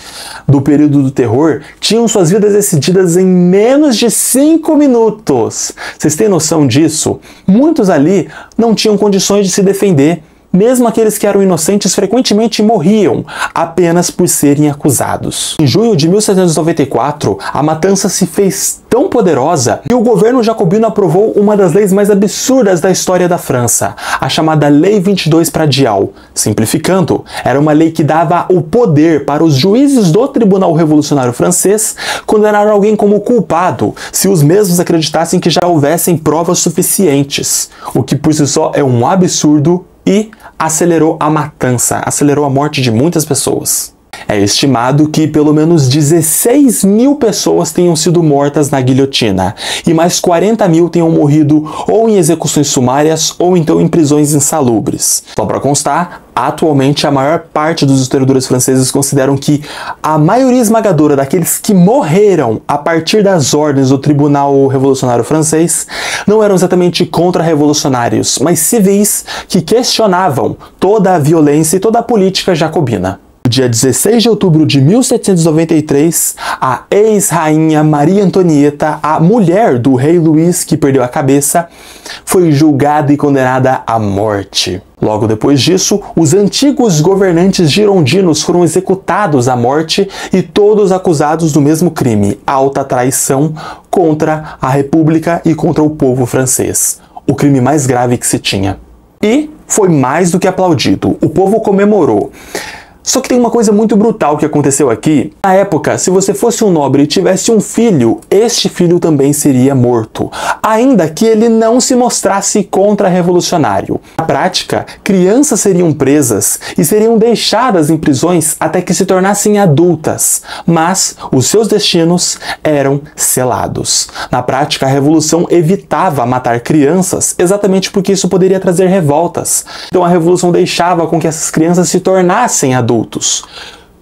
do período do terror, tinham suas vidas decididas em menos de 5 minutos. Vocês têm noção disso? Muitos ali não tinham condições de se defender. Mesmo aqueles que eram inocentes frequentemente morriam apenas por serem acusados. Em junho de 1794, a matança se fez tão poderosa que o governo jacobino aprovou uma das leis mais absurdas da história da França, a chamada Lei 22 Pradial. Simplificando, era uma lei que dava o poder para os juízes do Tribunal Revolucionário Francês condenar alguém como culpado, se os mesmos acreditassem que já houvessem provas suficientes, o que por si só é um absurdo e acelerou a matança, acelerou a morte de muitas pessoas. É estimado que pelo menos 16 mil pessoas tenham sido mortas na guilhotina e mais 40 mil tenham morrido ou em execuções sumárias ou então em prisões insalubres. Só para constar, atualmente a maior parte dos historiadores franceses consideram que a maioria esmagadora daqueles que morreram a partir das ordens do Tribunal Revolucionário Francês não eram exatamente contra-revolucionários, mas civis que questionavam toda a violência e toda a política jacobina. No dia 16 de outubro de 1793, a ex-rainha Maria Antonieta, a mulher do rei Luís que perdeu a cabeça, foi julgada e condenada à morte. Logo depois disso, os antigos governantes girondinos foram executados à morte e todos acusados do mesmo crime, alta traição contra a República e contra o povo francês, o crime mais grave que se tinha. E foi mais do que aplaudido, o povo comemorou. Só que tem uma coisa muito brutal que aconteceu aqui. Na época, se você fosse um nobre e tivesse um filho, este filho também seria morto, ainda que ele não se mostrasse contra-revolucionário. Na prática, crianças seriam presas e seriam deixadas em prisões até que se tornassem adultas, mas os seus destinos eram selados. Na prática, a revolução evitava matar crianças exatamente porque isso poderia trazer revoltas. Então a revolução deixava com que essas crianças se tornassem adultos.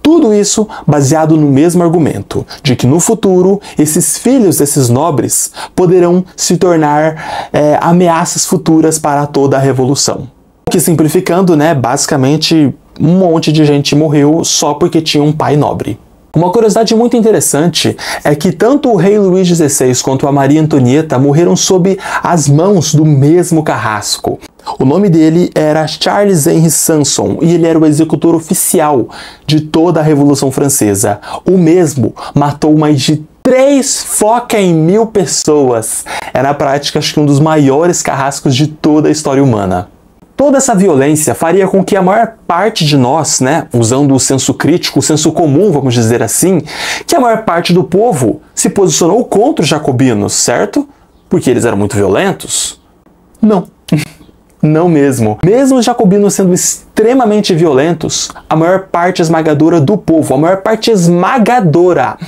Tudo isso baseado no mesmo argumento, de que no futuro esses filhos desses nobres poderão se tornar ameaças futuras para toda a revolução. Que simplificando, né, basicamente um monte de gente morreu só porque tinha um pai nobre. Uma curiosidade muito interessante é que tanto o rei Luís XVI quanto a Maria Antonieta morreram sob as mãos do mesmo carrasco. O nome dele era Charles Henry Sanson e ele era o executor oficial de toda a Revolução Francesa. O mesmo matou mais de 3 foca em 1000 pessoas. É na prática, acho que um dos maiores carrascos de toda a história humana. Toda essa violência faria com que a maior parte de nós, né, usando o senso crítico, o senso comum, vamos dizer assim, que a maior parte do povo se posicionou contra os jacobinos, certo? Porque eles eram muito violentos? Não. Não mesmo. Mesmo os jacobinos sendo extremamente violentos, a maior parte esmagadora do povo, a maior parte esmagadora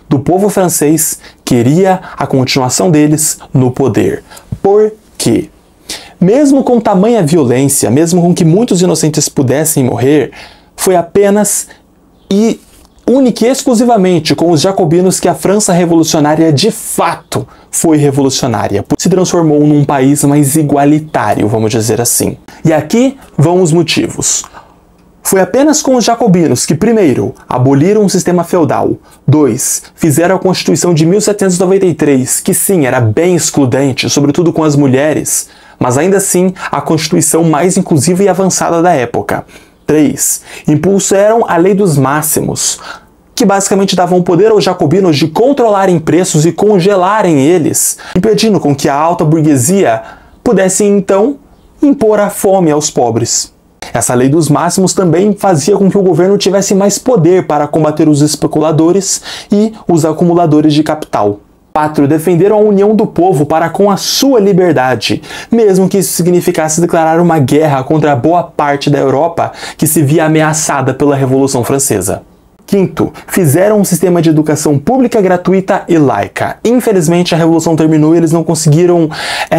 do povo francês queria a continuação deles no poder. Por quê? Mesmo com tamanha violência, mesmo com que muitos inocentes pudessem morrer, foi apenas e única e exclusivamente com os jacobinos que a França revolucionária de fato foi revolucionária. Se transformou num país mais igualitário, vamos dizer assim. E aqui vão os motivos. Foi apenas com os jacobinos que, primeiro, aboliram o sistema feudal, 2, fizeram a Constituição de 1793, que sim, era bem excludente, sobretudo com as mulheres, mas ainda assim a Constituição mais inclusiva e avançada da época. 3, impulsaram a Lei dos Máximos, que basicamente davam poder aos jacobinos de controlarem preços e congelarem eles, impedindo com que a alta burguesia pudesse então impor a fome aos pobres. Essa Lei dos Máximos também fazia com que o governo tivesse mais poder para combater os especuladores e os acumuladores de capital. 4. Defenderam a união do povo para com a sua liberdade, mesmo que isso significasse declarar uma guerra contra boa parte da Europa que se via ameaçada pela Revolução Francesa. 5. Fizeram um sistema de educação pública gratuita e laica. Infelizmente a Revolução terminou e eles não conseguiram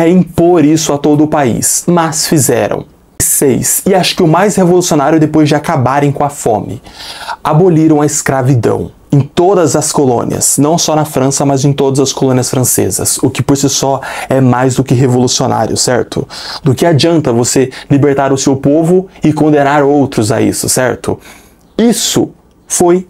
impor isso a todo o país, mas fizeram. 6. E acho que o mais revolucionário depois de acabarem com a fome. Aboliram a escravidão em todas as colônias, não só na França, mas em todas as colônias francesas, o que por si só é mais do que revolucionário, certo? Do que adianta você libertar o seu povo e condenar outros a isso, certo? Isso foi,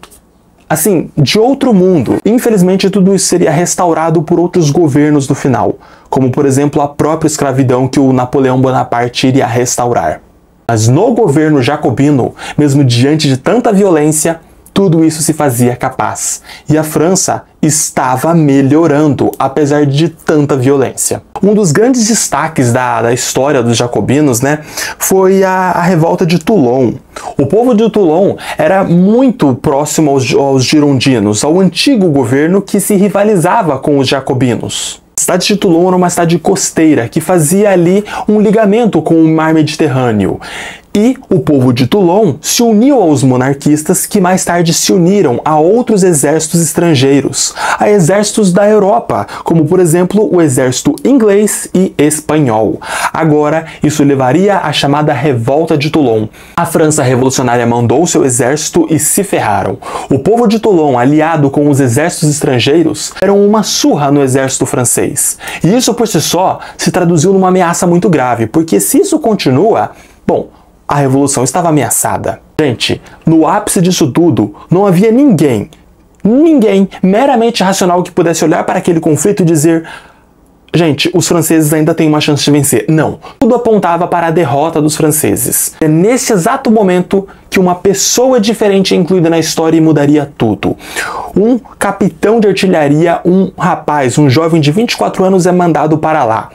assim, de outro mundo. Infelizmente tudo isso seria restaurado por outros governos no final, como por exemplo a própria escravidão que o Napoleão Bonaparte iria restaurar. Mas no governo jacobino, mesmo diante de tanta violência, tudo isso se fazia capaz. E a França estava melhorando, apesar de tanta violência. Um dos grandes destaques da história dos jacobinos, foi a revolta de Toulon. O povo de Toulon era muito próximo aos girondinos, ao antigo governo que se rivalizava com os jacobinos. A cidade de Toulon era uma cidade costeira que fazia ali um ligamento com o mar Mediterrâneo. E o povo de Toulon se uniu aos monarquistas, que mais tarde se uniram a outros exércitos estrangeiros, a exércitos da Europa, como por exemplo o exército inglês e espanhol. Agora, isso levaria à chamada Revolta de Toulon. A França revolucionária mandou seu exército e se ferraram. O povo de Toulon, aliado com os exércitos estrangeiros, deram uma surra no exército francês. E isso por si só se traduziu numa ameaça muito grave, porque se isso continua, bom, a revolução estava ameaçada. Gente, no ápice disso tudo, não havia ninguém meramente racional que pudesse olhar para aquele conflito e dizer: gente, os franceses ainda têm uma chance de vencer. Não, tudo apontava para a derrota dos franceses. É nesse exato momento que uma pessoa diferente é incluída na história e mudaria tudo. Um capitão de artilharia, um rapaz, um jovem de 24 anos é mandado para lá.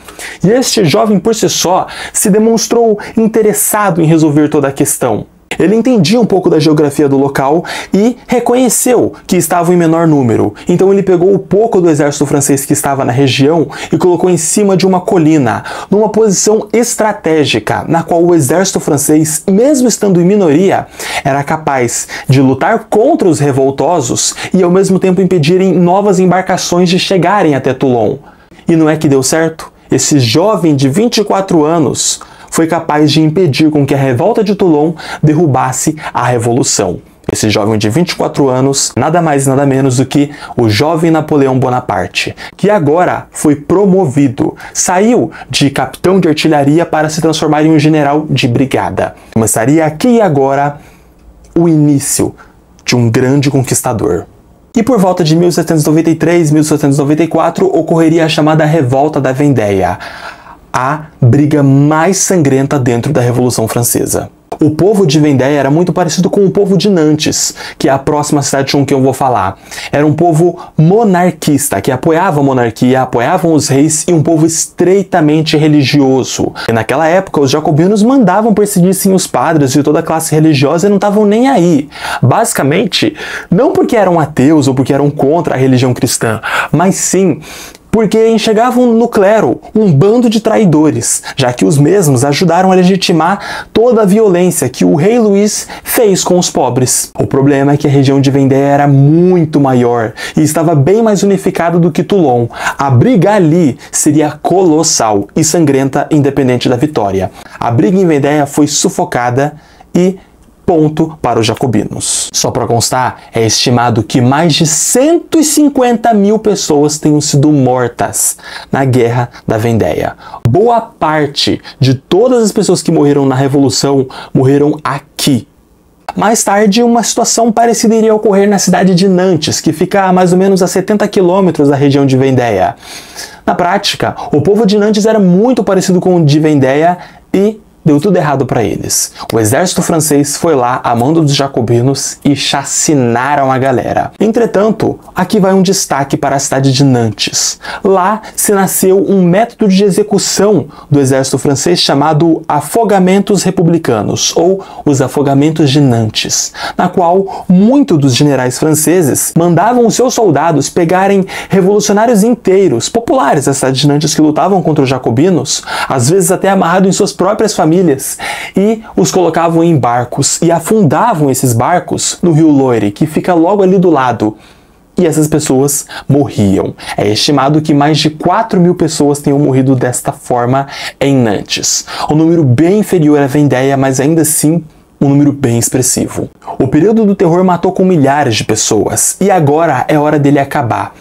E este jovem por si só se demonstrou interessado em resolver toda a questão. Ele entendia um pouco da geografia do local e reconheceu que estavam em menor número. Então ele pegou o pouco do exército francês que estava na região e colocou em cima de uma colina, numa posição estratégica, na qual o exército francês, mesmo estando em minoria, era capaz de lutar contra os revoltosos e ao mesmo tempo impedirem novas embarcações de chegarem até Toulon. E não é que deu certo? Esse jovem de 24 anos foi capaz de impedir com que a revolta de Toulon derrubasse a revolução. Esse jovem de 24 anos, nada mais nada menos do que o jovem Napoleão Bonaparte, que agora foi promovido, saiu de capitão de artilharia para se transformar em um general de brigada. Começaria aqui e agora o início de um grande conquistador. E por volta de 1793, 1794, ocorreria a chamada Revolta da Vendéia, a briga mais sangrenta dentro da Revolução Francesa. O povo de Vendéia era muito parecido com o povo de Nantes, que é a próxima cidade com que eu vou falar. Era um povo monarquista, que apoiava a monarquia, apoiavam os reis e um povo estreitamente religioso. E naquela época, os jacobinos mandavam perseguir sim os padres de toda a classe religiosa e não estavam nem aí. Basicamente, não porque eram ateus ou porque eram contra a religião cristã, mas sim porque enxergavam no clero um bando de traidores, já que os mesmos ajudaram a legitimar toda a violência que o rei Luís fez com os pobres. O problema é que a região de Vendéia era muito maior e estava bem mais unificada do que Toulon. A briga ali seria colossal e sangrenta, independente da vitória. A briga em Vendéia foi sufocada e ponto para os jacobinos. Só para constar, é estimado que mais de 150 mil pessoas tenham sido mortas na Guerra da Vendéia. Boa parte de todas as pessoas que morreram na Revolução morreram aqui. Mais tarde, uma situação parecida iria ocorrer na cidade de Nantes, que fica a mais ou menos a 70 quilômetros da região de Vendéia. Na prática, o povo de Nantes era muito parecido com o de Vendéia e deu tudo errado para eles. O exército francês foi lá a mando dos jacobinos e chacinaram a galera. Entretanto, aqui vai um destaque para a cidade de Nantes. Lá se nasceu um método de execução do exército francês chamado afogamentos republicanos, ou os afogamentos de Nantes, na qual muitos dos generais franceses mandavam os seus soldados pegarem revolucionários inteiros, populares da cidade de Nantes, que lutavam contra os jacobinos, às vezes até amarrados em suas próprias famílias, e os colocavam em barcos e afundavam esses barcos no rio Loire, que fica logo ali do lado. E essas pessoas morriam. É estimado que mais de 4 mil pessoas tenham morrido desta forma em Nantes. Um número bem inferior à Vendéia, mas ainda assim um número bem expressivo. O período do terror matou com milhares de pessoas, e agora é hora dele acabar.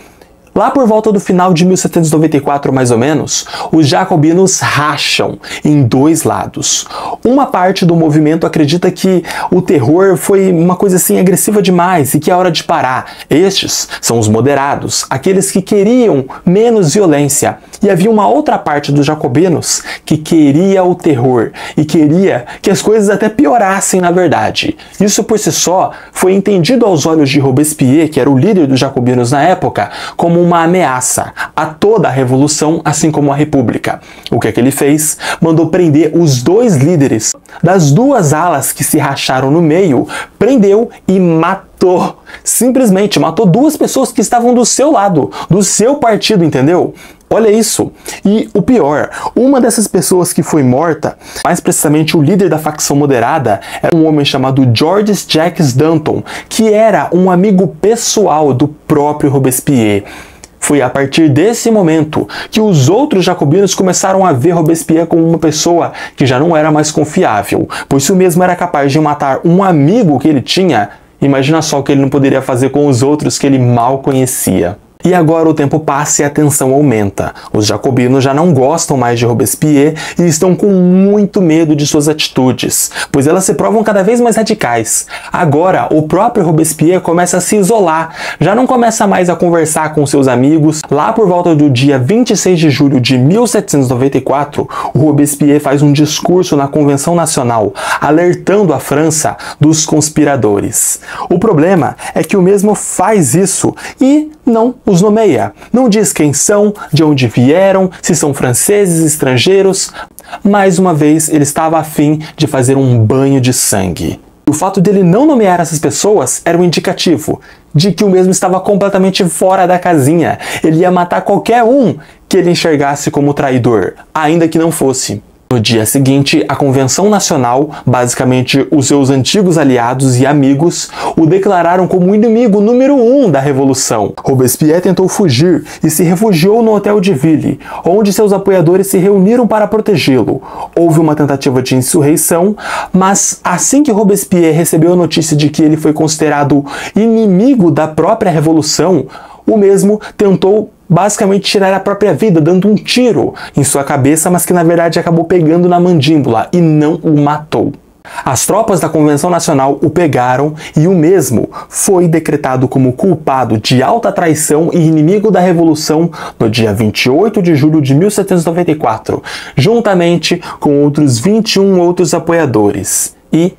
Lá por volta do final de 1794, mais ou menos, os jacobinos racham em dois lados. Uma parte do movimento acredita que o terror foi uma coisa assim agressiva demais e que é hora de parar. Estes são os moderados, aqueles que queriam menos violência. E havia uma outra parte dos jacobinos que queria o terror e queria que as coisas até piorassem na verdade. Isso por si só foi entendido aos olhos de Robespierre, que era o líder dos jacobinos na época, como uma ameaça a toda a revolução, assim como a república. O que é que ele fez? Mandou prender os dois líderes das duas alas que se racharam no meio, prendeu e matou. Simplesmente matou duas pessoas que estavam do seu lado, do seu partido, entendeu? Olha isso. E o pior, uma dessas pessoas que foi morta, mais precisamente o líder da facção moderada, era um homem chamado Georges Jacques Danton, que era um amigo pessoal do próprio Robespierre. Foi a partir desse momento que os outros jacobinos começaram a ver Robespierre como uma pessoa que já não era mais confiável, pois se o mesmo era capaz de matar um amigo que ele tinha, imagina só o que ele não poderia fazer com os outros que ele mal conhecia. E agora o tempo passa e a tensão aumenta. Os jacobinos já não gostam mais de Robespierre e estão com muito medo de suas atitudes, pois elas se provam cada vez mais radicais. Agora, o próprio Robespierre começa a se isolar, já não começa mais a conversar com seus amigos. Lá por volta do dia 26 de julho de 1794, o Robespierre faz um discurso na Convenção Nacional, alertando a França dos conspiradores. O problema é que o mesmo faz isso e não os nomeia. Não diz quem são, de onde vieram, se são franceses, estrangeiros. Mais uma vez, ele estava a fim de fazer um banho de sangue. O fato dele não nomear essas pessoas era um indicativo de que o mesmo estava completamente fora da casinha. Ele ia matar qualquer um que ele enxergasse como traidor, ainda que não fosse. No dia seguinte, a Convenção Nacional, basicamente os seus antigos aliados e amigos, o declararam como o inimigo número 1 da Revolução. Robespierre tentou fugir e se refugiou no Hotel de Ville, onde seus apoiadores se reuniram para protegê-lo. Houve uma tentativa de insurreição, mas assim que Robespierre recebeu a notícia de que ele foi considerado inimigo da própria Revolução, o mesmo tentou basicamente tirar a própria vida, dando um tiro em sua cabeça, mas que na verdade acabou pegando na mandíbula e não o matou. As tropas da Convenção Nacional o pegaram e o mesmo foi decretado como culpado de alta traição e inimigo da Revolução no dia 28 de julho de 1794, juntamente com outros 21 outros apoiadores. E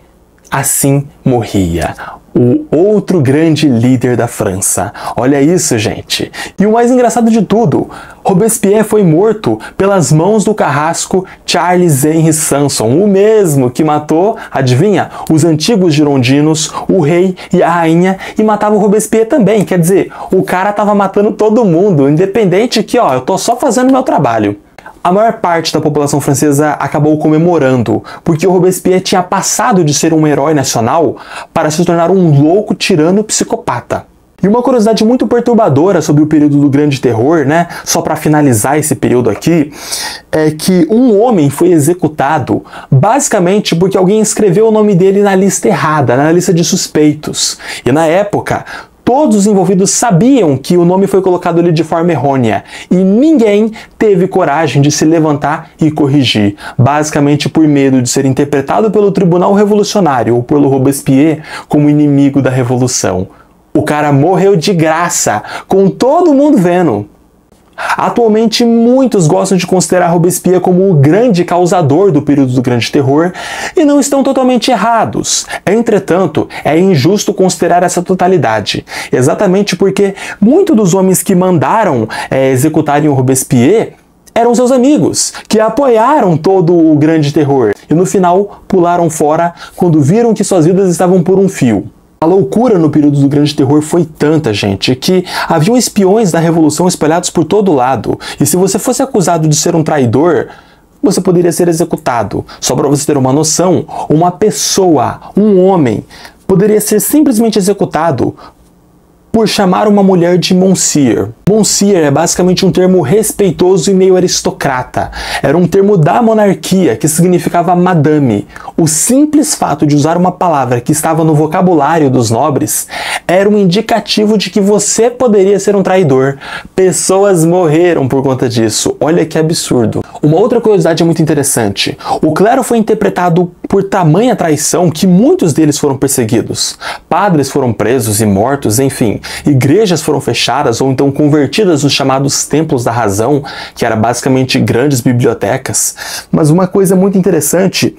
assim morria o outro grande líder da França. Olha isso, gente. E o mais engraçado de tudo, Robespierre foi morto pelas mãos do carrasco Charles Henry Sanson, o mesmo que matou, adivinha, os antigos girondinos, o rei e a rainha, e matava o Robespierre também. Quer dizer, o cara tava matando todo mundo, independente que, ó, eu tô só fazendo meu trabalho. A maior parte da população francesa acabou comemorando, porque o Robespierre tinha passado de ser um herói nacional para se tornar um louco tirano psicopata. E uma curiosidade muito perturbadora sobre o período do Grande Terror, né, só para finalizar esse período aqui, é que um homem foi executado basicamente porque alguém escreveu o nome dele na lista errada, na lista de suspeitos. E na época, todos os envolvidos sabiam que o nome foi colocado ali de forma errônea e ninguém teve coragem de se levantar e corrigir, basicamente por medo de ser interpretado pelo Tribunal Revolucionário ou pelo Robespierre como inimigo da Revolução. O cara morreu de graça, com todo mundo vendo. Atualmente, muitos gostam de considerar Robespierre como o grande causador do período do Grande Terror e não estão totalmente errados. Entretanto, é injusto considerar essa totalidade, exatamente porque muitos dos homens que mandaram executarem o Robespierre eram seus amigos, que apoiaram todo o Grande Terror e no final pularam fora quando viram que suas vidas estavam por um fio. A loucura no período do Grande Terror foi tanta, gente, que haviam espiões da Revolução espalhados por todo lado. E se você fosse acusado de ser um traidor, você poderia ser executado. Só para você ter uma noção, uma pessoa, um homem, poderia ser simplesmente executado por chamar uma mulher de Monsieur. Monsieur é basicamente um termo respeitoso e meio aristocrata. Era um termo da monarquia que significava madame. O simples fato de usar uma palavra que estava no vocabulário dos nobres era um indicativo de que você poderia ser um traidor. Pessoas morreram por conta disso. Olha que absurdo. Uma outra curiosidade muito interessante. O clero foi interpretado por tamanha traição que muitos deles foram perseguidos. Padres foram presos e mortos, enfim. Igrejas foram fechadas ou então convertidas nos chamados templos da razão, que era basicamente grandes bibliotecas. Mas uma coisa muito interessante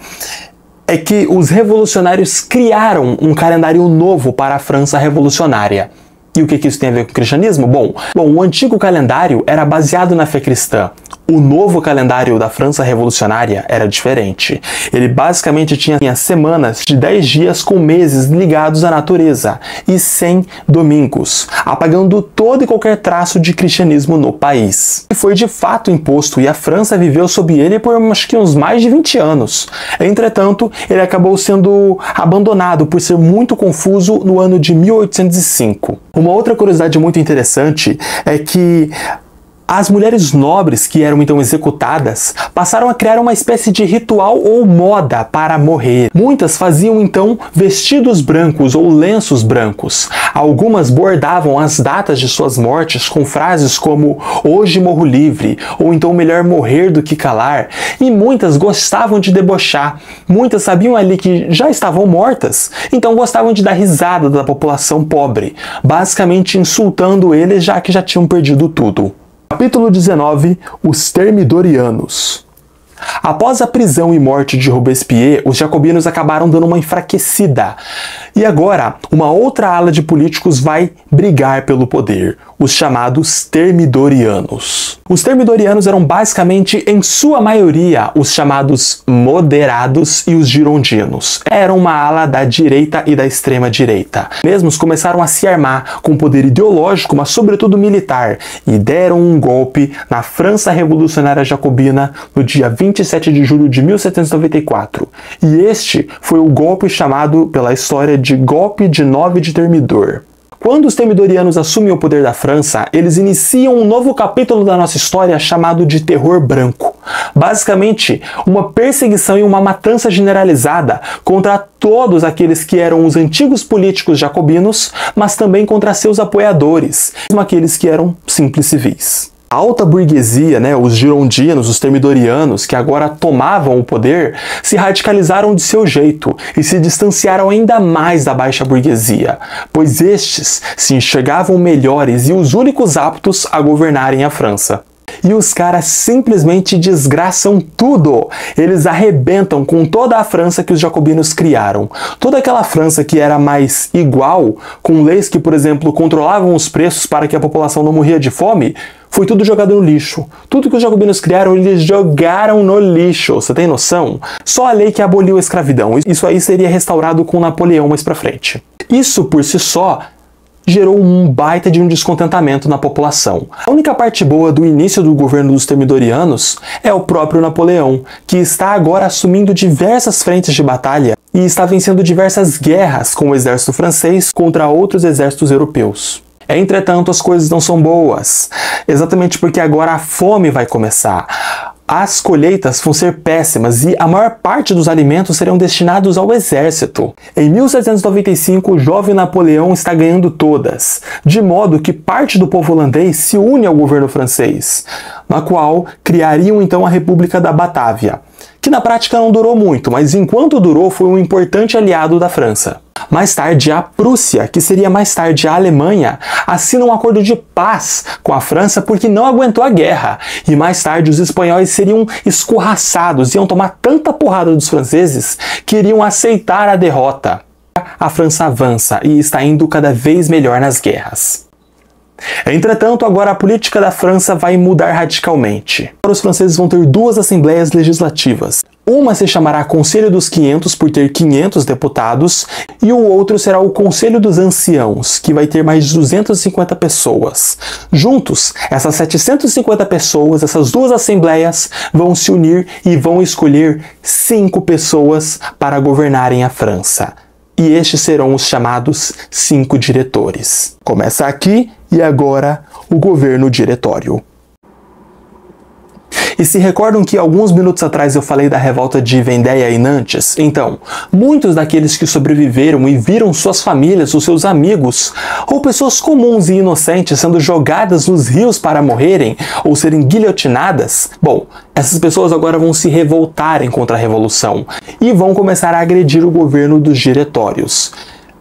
é que os revolucionários criaram um calendário novo para a França revolucionária. E o que isso tem a ver com o cristianismo? Bom, o antigo calendário era baseado na fé cristã. O novo calendário da França revolucionária era diferente. Ele basicamente tinha semanas de 10 dias com meses ligados à natureza e 100 domingos, apagando todo e qualquer traço de cristianismo no país. E foi de fato imposto e a França viveu sob ele por acho que uns mais de 20 anos. Entretanto, ele acabou sendo abandonado por ser muito confuso no ano de 1805. Uma outra curiosidade muito interessante é que as mulheres nobres que eram então executadas passaram a criar uma espécie de ritual ou moda para morrer. Muitas faziam então vestidos brancos ou lenços brancos. Algumas bordavam as datas de suas mortes com frases como "hoje morro livre" ou então "melhor morrer do que calar". E muitas gostavam de debochar. Muitas sabiam ali que já estavam mortas, então gostavam de dar risada da população pobre, basicamente insultando eles já que já tinham perdido tudo. Capítulo 19. Os Thermidorianos. Após a prisão e morte de Robespierre, os jacobinos acabaram dando uma enfraquecida. E agora, uma outra ala de políticos vai brigar pelo poder, os chamados Thermidorianos. Os Thermidorianos eram basicamente, em sua maioria, os chamados moderados e os girondinos. Eram uma ala da direita e da extrema direita. Mesmos começaram a se armar com poder ideológico, mas sobretudo militar, e deram um golpe na França Revolucionária Jacobina no dia 27 de julho de 1794. E este foi o golpe chamado pela história de Golpe de 9 de Thermidor. Quando os Thermidorianos assumem o poder da França, eles iniciam um novo capítulo da nossa história chamado de Terror Branco. Basicamente, uma perseguição e uma matança generalizada contra todos aqueles que eram os antigos políticos jacobinos, mas também contra seus apoiadores, mesmo aqueles que eram simples civis. A alta burguesia, os girondinos, os Thermidorianos, que agora tomavam o poder, se radicalizaram de seu jeito e se distanciaram ainda mais da baixa burguesia, pois estes se enxergavam melhores e os únicos aptos a governarem a França. E os caras simplesmente desgraçam tudo. Eles arrebentam com toda a França que os jacobinos criaram. Toda aquela França que era mais igual, com leis que, por exemplo, controlavam os preços para que a população não morria de fome, foi tudo jogado no lixo. Tudo que os jacobinos criaram, eles jogaram no lixo. Você tem noção? Só a lei que aboliu a escravidão. Isso aí seria restaurado com Napoleão mais pra frente. Isso, por si só, gerou um baita de um descontentamento na população. A única parte boa do início do governo dos Thermidorianos é o próprio Napoleão, que está agora assumindo diversas frentes de batalha e está vencendo diversas guerras com o exército francês contra outros exércitos europeus. Entretanto, as coisas não são boas, exatamente porque agora a fome vai começar. As colheitas vão ser péssimas e a maior parte dos alimentos serão destinados ao exército. Em 1795, o jovem Napoleão está ganhando todas, de modo que parte do povo holandês se une ao governo francês, na qual criariam então a República da Batávia, que na prática não durou muito, mas enquanto durou foi um importante aliado da França. Mais tarde, a Prússia, que seria mais tarde a Alemanha, assina um acordo de paz com a França porque não aguentou a guerra. E mais tarde, os espanhóis seriam escorraçados, iam tomar tanta porrada dos franceses que iriam aceitar a derrota. A França avança e está indo cada vez melhor nas guerras. Entretanto, agora a política da França vai mudar radicalmente. Agora os franceses vão ter duas assembleias legislativas. Uma se chamará Conselho dos 500 por ter 500 deputados e o outro será o Conselho dos Anciãos, que vai ter mais de 250 pessoas. Juntos, essas 750 pessoas, essas duas assembleias, vão se unir e vão escolher 5 pessoas para governarem a França. E estes serão os chamados 5 diretores. Começa aqui e agora o governo diretório. E se recordam que alguns minutos atrás eu falei da revolta de Vendéia e Nantes? Então, muitos daqueles que sobreviveram e viram suas famílias, os seus amigos, ou pessoas comuns e inocentes sendo jogadas nos rios para morrerem ou serem guilhotinadas, bom, essas pessoas agora vão se revoltarem contra a revolução e vão começar a agredir o governo dos diretórios.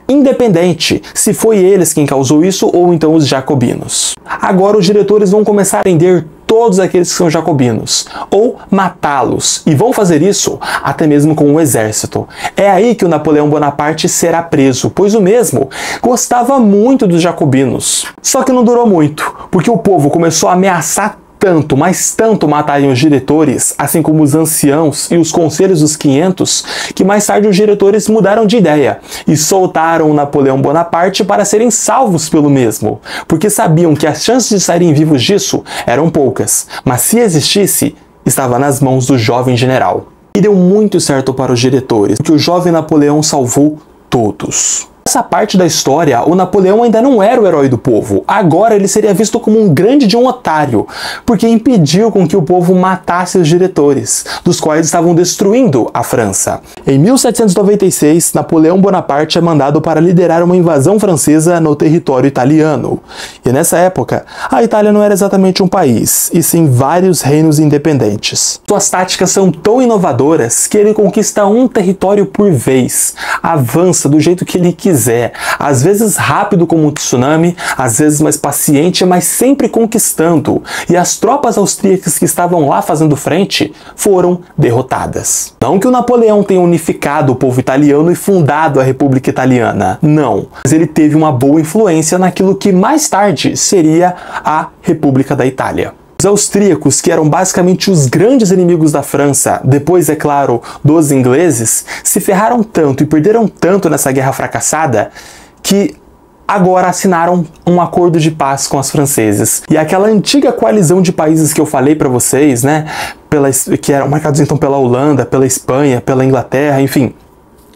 Independente se foi eles quem causou isso ou então os jacobinos. Agora os diretores vão começar a prender todos aqueles que são jacobinos, ou matá-los, e vão fazer isso até mesmo com o exército. É aí que o Napoleão Bonaparte será preso, pois o mesmo gostava muito dos jacobinos. Só que não durou muito, porque o povo começou a ameaçar tanto, mas tanto matarem os diretores, assim como os anciãos e os conselhos dos 500, que mais tarde os diretores mudaram de ideia e soltaram o Napoleão Bonaparte para serem salvos pelo mesmo, porque sabiam que as chances de saírem vivos disso eram poucas, mas se existisse, estava nas mãos do jovem general. E deu muito certo para os diretores, porque o jovem Napoleão salvou todos. Nessa parte da história, o Napoleão ainda não era o herói do povo. Agora ele seria visto como um grande de um otário, porque impediu com que o povo matasse os diretores, dos quais estavam destruindo a França. Em 1796, Napoleão Bonaparte é mandado para liderar uma invasão francesa no território italiano. E nessa época, a Itália não era exatamente um país, e sim vários reinos independentes. Suas táticas são tão inovadoras que ele conquista um território por vez, avança do jeito que ele quiser, às vezes rápido como um tsunami, às vezes mais paciente, mas sempre conquistando, e as tropas austríacas que estavam lá fazendo frente foram derrotadas. Não que o Napoleão tenha unificado o povo italiano e fundado a República Italiana, não, mas ele teve uma boa influência naquilo que mais tarde seria a República da Itália. Os austríacos, que eram basicamente os grandes inimigos da França, depois, é claro, dos ingleses, se ferraram tanto e perderam tanto nessa guerra fracassada que agora assinaram um acordo de paz com os franceses. E aquela antiga coalizão de países que eu falei para vocês, né, que eram marcados então pela Holanda, pela Espanha, pela Inglaterra, enfim,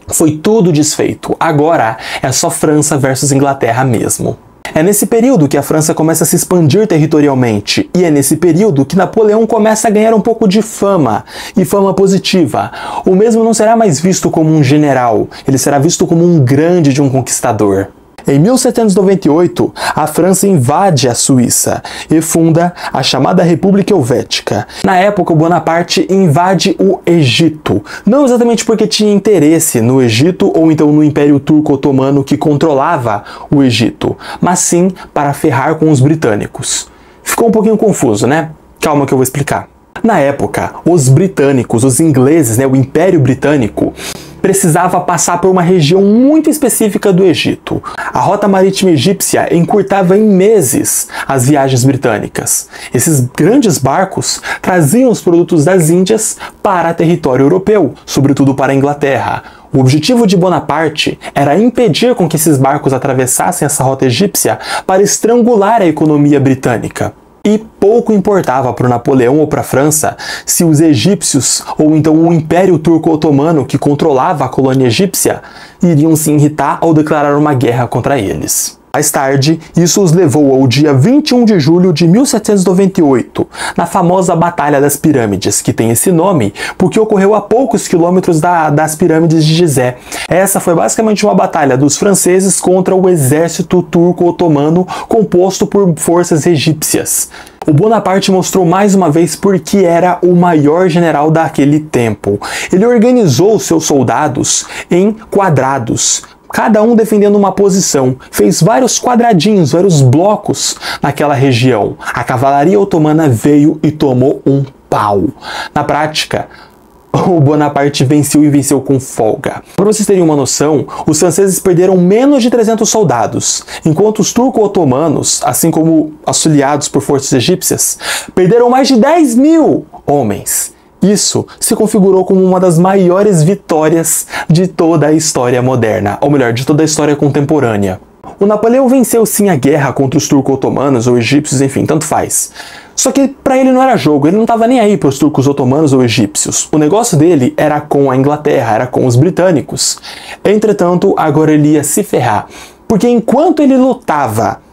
foi tudo desfeito. Agora é só França versus Inglaterra mesmo. É nesse período que a França começa a se expandir territorialmente, e é nesse período que Napoleão começa a ganhar um pouco de fama, e fama positiva. O mesmo não será mais visto como um general, ele será visto como um grande de um conquistador. Em 1798, a França invade a Suíça e funda a chamada República Helvética. Na época, o Bonaparte invade o Egito, não exatamente porque tinha interesse no Egito ou então no Império Turco Otomano que controlava o Egito, mas sim para ferrar com os britânicos. Ficou um pouquinho confuso, né? Calma que eu vou explicar. Na época, os britânicos, os ingleses, né, o Império Britânico, precisava passar por uma região muito específica do Egito. A rota marítima egípcia encurtava em meses as viagens britânicas. Esses grandes barcos traziam os produtos das Índias para território europeu, sobretudo para a Inglaterra. O objetivo de Bonaparte era impedir com que esses barcos atravessassem essa rota egípcia para estrangular a economia britânica. E pouco importava para o Napoleão ou para a França se os egípcios ou então o Império Turco Otomano que controlava a colônia egípcia iriam se irritar ao declarar uma guerra contra eles. Mais tarde, isso os levou ao dia 21 de julho de 1798, na famosa Batalha das Pirâmides, que tem esse nome porque ocorreu a poucos quilômetros das Pirâmides de Gizé. Essa foi basicamente uma batalha dos franceses contra o exército turco-otomano composto por forças egípcias. O Bonaparte mostrou mais uma vez por que era o maior general daquele tempo. Ele organizou seus soldados em quadrados, cada um defendendo uma posição, fez vários quadradinhos, vários blocos naquela região. A cavalaria otomana veio e tomou um pau. Na prática, o Bonaparte venceu e venceu com folga. Para vocês terem uma noção, os franceses perderam menos de 300 soldados, enquanto os turco-otomanos, assim como auxiliados por forças egípcias, perderam mais de 10.000 homens. Isso se configurou como uma das maiores vitórias de toda a história moderna, ou melhor, de toda a história contemporânea. O Napoleão venceu sim a guerra contra os turco-otomanos ou egípcios, enfim, tanto faz. Só que para ele não era jogo, ele não estava nem aí para os turcos otomanos ou egípcios. O negócio dele era com a Inglaterra, era com os britânicos. Entretanto, agora ele ia se ferrar, porque enquanto ele lutava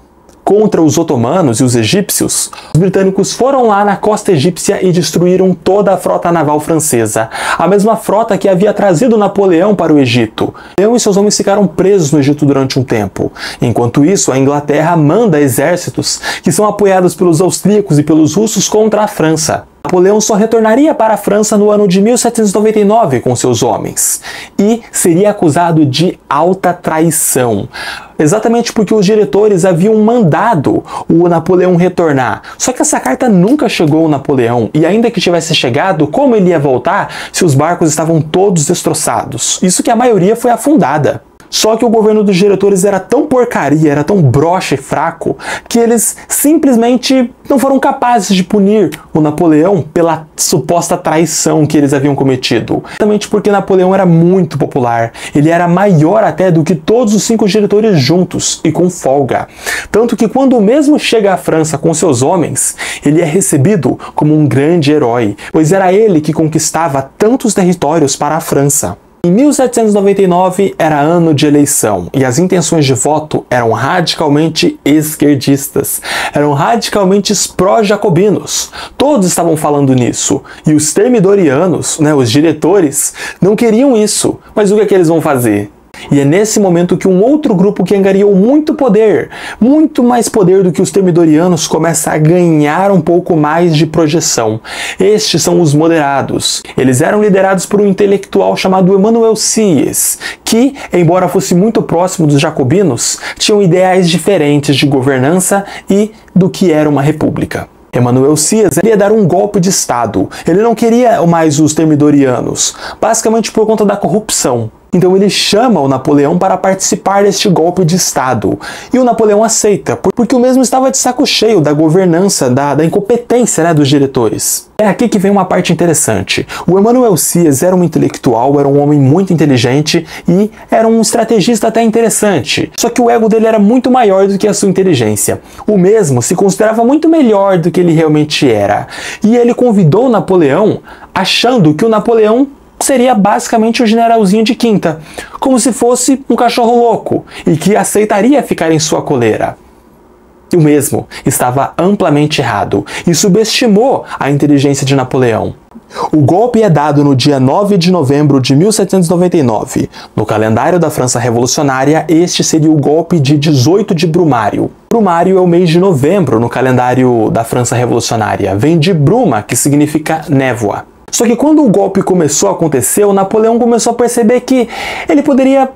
contra os otomanos e os egípcios, os britânicos foram lá na costa egípcia e destruíram toda a frota naval francesa, a mesma frota que havia trazido Napoleão para o Egito. Napoleão e seus homens ficaram presos no Egito durante um tempo. Enquanto isso, a Inglaterra manda exércitos que são apoiados pelos austríacos e pelos russos contra a França. Napoleão só retornaria para a França no ano de 1799 com seus homens e seria acusado de alta traição. Exatamente porque os diretores haviam mandado o Napoleão retornar. Só que essa carta nunca chegou ao Napoleão, e ainda que tivesse chegado, como ele ia voltar se os barcos estavam todos destroçados? Isso que a maioria foi afundada. Só que o governo dos diretores era tão porcaria, era tão broxa e fraco, que eles simplesmente não foram capazes de punir o Napoleão pela suposta traição que eles haviam cometido. Exatamente porque Napoleão era muito popular, ele era maior até do que todos os 5 diretores juntos e com folga. Tanto que quando o mesmo chega à França com seus homens, ele é recebido como um grande herói, pois era ele que conquistava tantos territórios para a França. Em 1799 era ano de eleição e as intenções de voto eram radicalmente esquerdistas, eram radicalmente pró-jacobinos. Todos estavam falando nisso e os termidorianos, os diretores, não queriam isso. Mas o que é que eles vão fazer? E é nesse momento que um outro grupo que angariou muito poder, muito mais poder do que os termidorianos, começa a ganhar um pouco mais de projeção. Estes são os moderados. Eles eram liderados por um intelectual chamado Emmanuel Sieyès, que, embora fosse muito próximo dos jacobinos, tinham ideais diferentes de governança e do que era uma república. Emmanuel Sieyès queria dar um golpe de Estado. Ele não queria mais os termidorianos, basicamente por conta da corrupção. Então ele chama o Napoleão para participar deste golpe de Estado. E o Napoleão aceita, porque o mesmo estava de saco cheio da governança, da incompetência dos diretores. É aqui que vem uma parte interessante. O Emmanuel Sieyès era um intelectual, era um homem muito inteligente e era um estrategista até interessante. Só que o ego dele era muito maior do que a sua inteligência. O mesmo se considerava muito melhor do que ele realmente era. E ele convidou o Napoleão achando que o Napoleão seria basicamente o generalzinho de quinta, como se fosse um cachorro louco e que aceitaria ficar em sua coleira. E o mesmo estava amplamente errado e subestimou a inteligência de Napoleão. O golpe é dado no dia 9 de novembro de 1799. No calendário da França Revolucionária, este seria o golpe de 18 de Brumário. Brumário é o mês de novembro no calendário da França Revolucionária. Vem de bruma, que significa névoa. Só que quando o golpe começou a acontecer, o Napoleão começou a perceber que ele poderia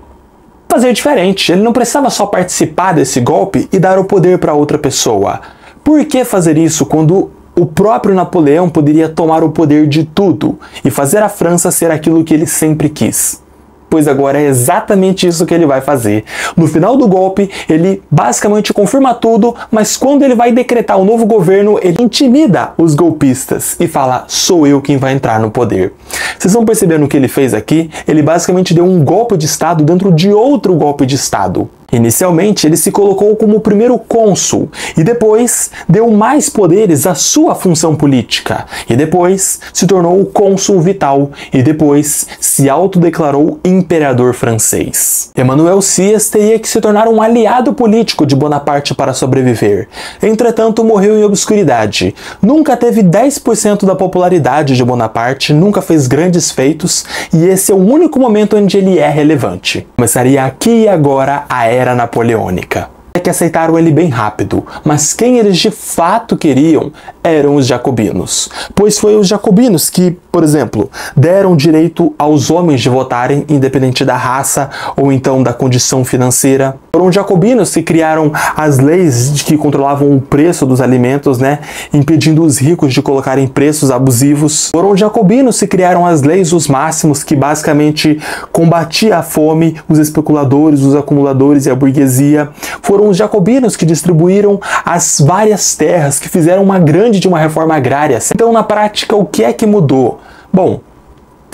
fazer diferente. Ele não precisava só participar desse golpe e dar o poder para outra pessoa. Por que fazer isso quando o próprio Napoleão poderia tomar o poder de tudo e fazer a França ser aquilo que ele sempre quis? Pois agora é exatamente isso que ele vai fazer. No final do golpe, ele basicamente confirma tudo, mas quando ele vai decretar o novo governo, ele intimida os golpistas e fala: sou eu quem vai entrar no poder. Vocês vão percebendo o que ele fez aqui? Ele basicamente deu um golpe de Estado dentro de outro golpe de Estado. Inicialmente, ele se colocou como o primeiro cônsul e depois deu mais poderes à sua função política. E depois se tornou o cônsul vital e depois se autodeclarou imperador francês. Emanuel Sias teria que se tornar um aliado político de Bonaparte para sobreviver. Entretanto, morreu em obscuridade. Nunca teve 10% da popularidade de Bonaparte, nunca fez grandes feitos e esse é o único momento onde ele é relevante. Começaria aqui e agora a Era Napoleônica. É que aceitaram ele bem rápido, mas quem eles de fato queriam eram os jacobinos. Pois foi os jacobinos que, por exemplo, deram direito aos homens de votarem independente da raça ou então da condição financeira. Foram os jacobinos que criaram as leis que controlavam o preço dos alimentos, impedindo os ricos de colocarem preços abusivos. Foram os jacobinos que criaram as leis dos máximos, que basicamente combatia a fome, os especuladores, os acumuladores e a burguesia. Foram os jacobinos que distribuíram as várias terras, que fizeram uma reforma agrária. Então, na prática, o que é que mudou? Bom,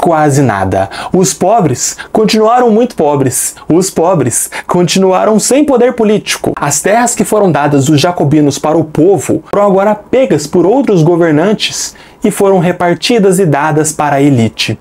quase nada. Os pobres continuaram muito pobres. Os pobres continuaram sem poder político. As terras que foram dadas dos jacobinos para o povo foram agora pegas por outros governantes e foram repartidas e dadas para a elite.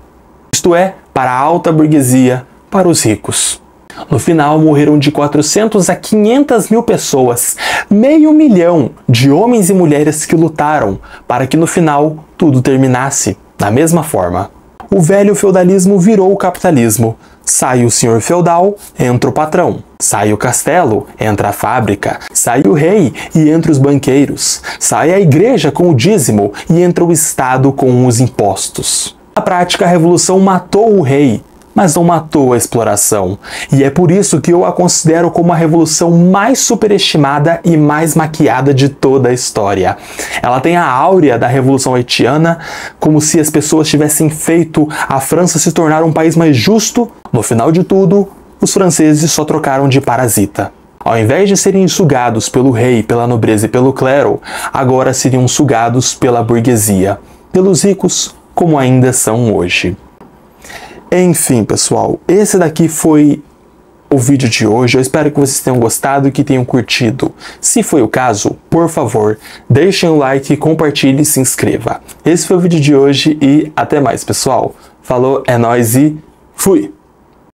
Isto é, para a alta burguesia, para os ricos. No final, morreram de 400 a 500 mil pessoas, 500 mil de homens e mulheres que lutaram para que no final tudo terminasse da mesma forma. O velho feudalismo virou o capitalismo. Sai o senhor feudal, entra o patrão. Sai o castelo, entra a fábrica. Sai o rei e entra os banqueiros. Sai a igreja com o dízimo e entra o Estado com os impostos. Na prática, a revolução matou o rei, mas não matou a exploração. E é por isso que eu a considero como a revolução mais superestimada e mais maquiada de toda a história. Ela tem a áurea da Revolução Haitiana, como se as pessoas tivessem feito a França se tornar um país mais justo. No final de tudo, os franceses só trocaram de parasita. Ao invés de serem sugados pelo rei, pela nobreza e pelo clero, agora seriam sugados pela burguesia, pelos ricos, como ainda são hoje. Enfim, pessoal, esse daqui foi o vídeo de hoje. Eu espero que vocês tenham gostado e que tenham curtido. Se foi o caso, por favor, deixem o like, compartilhe e se inscreva. Esse foi o vídeo de hoje e até mais, pessoal. Falou, é nóis e fui!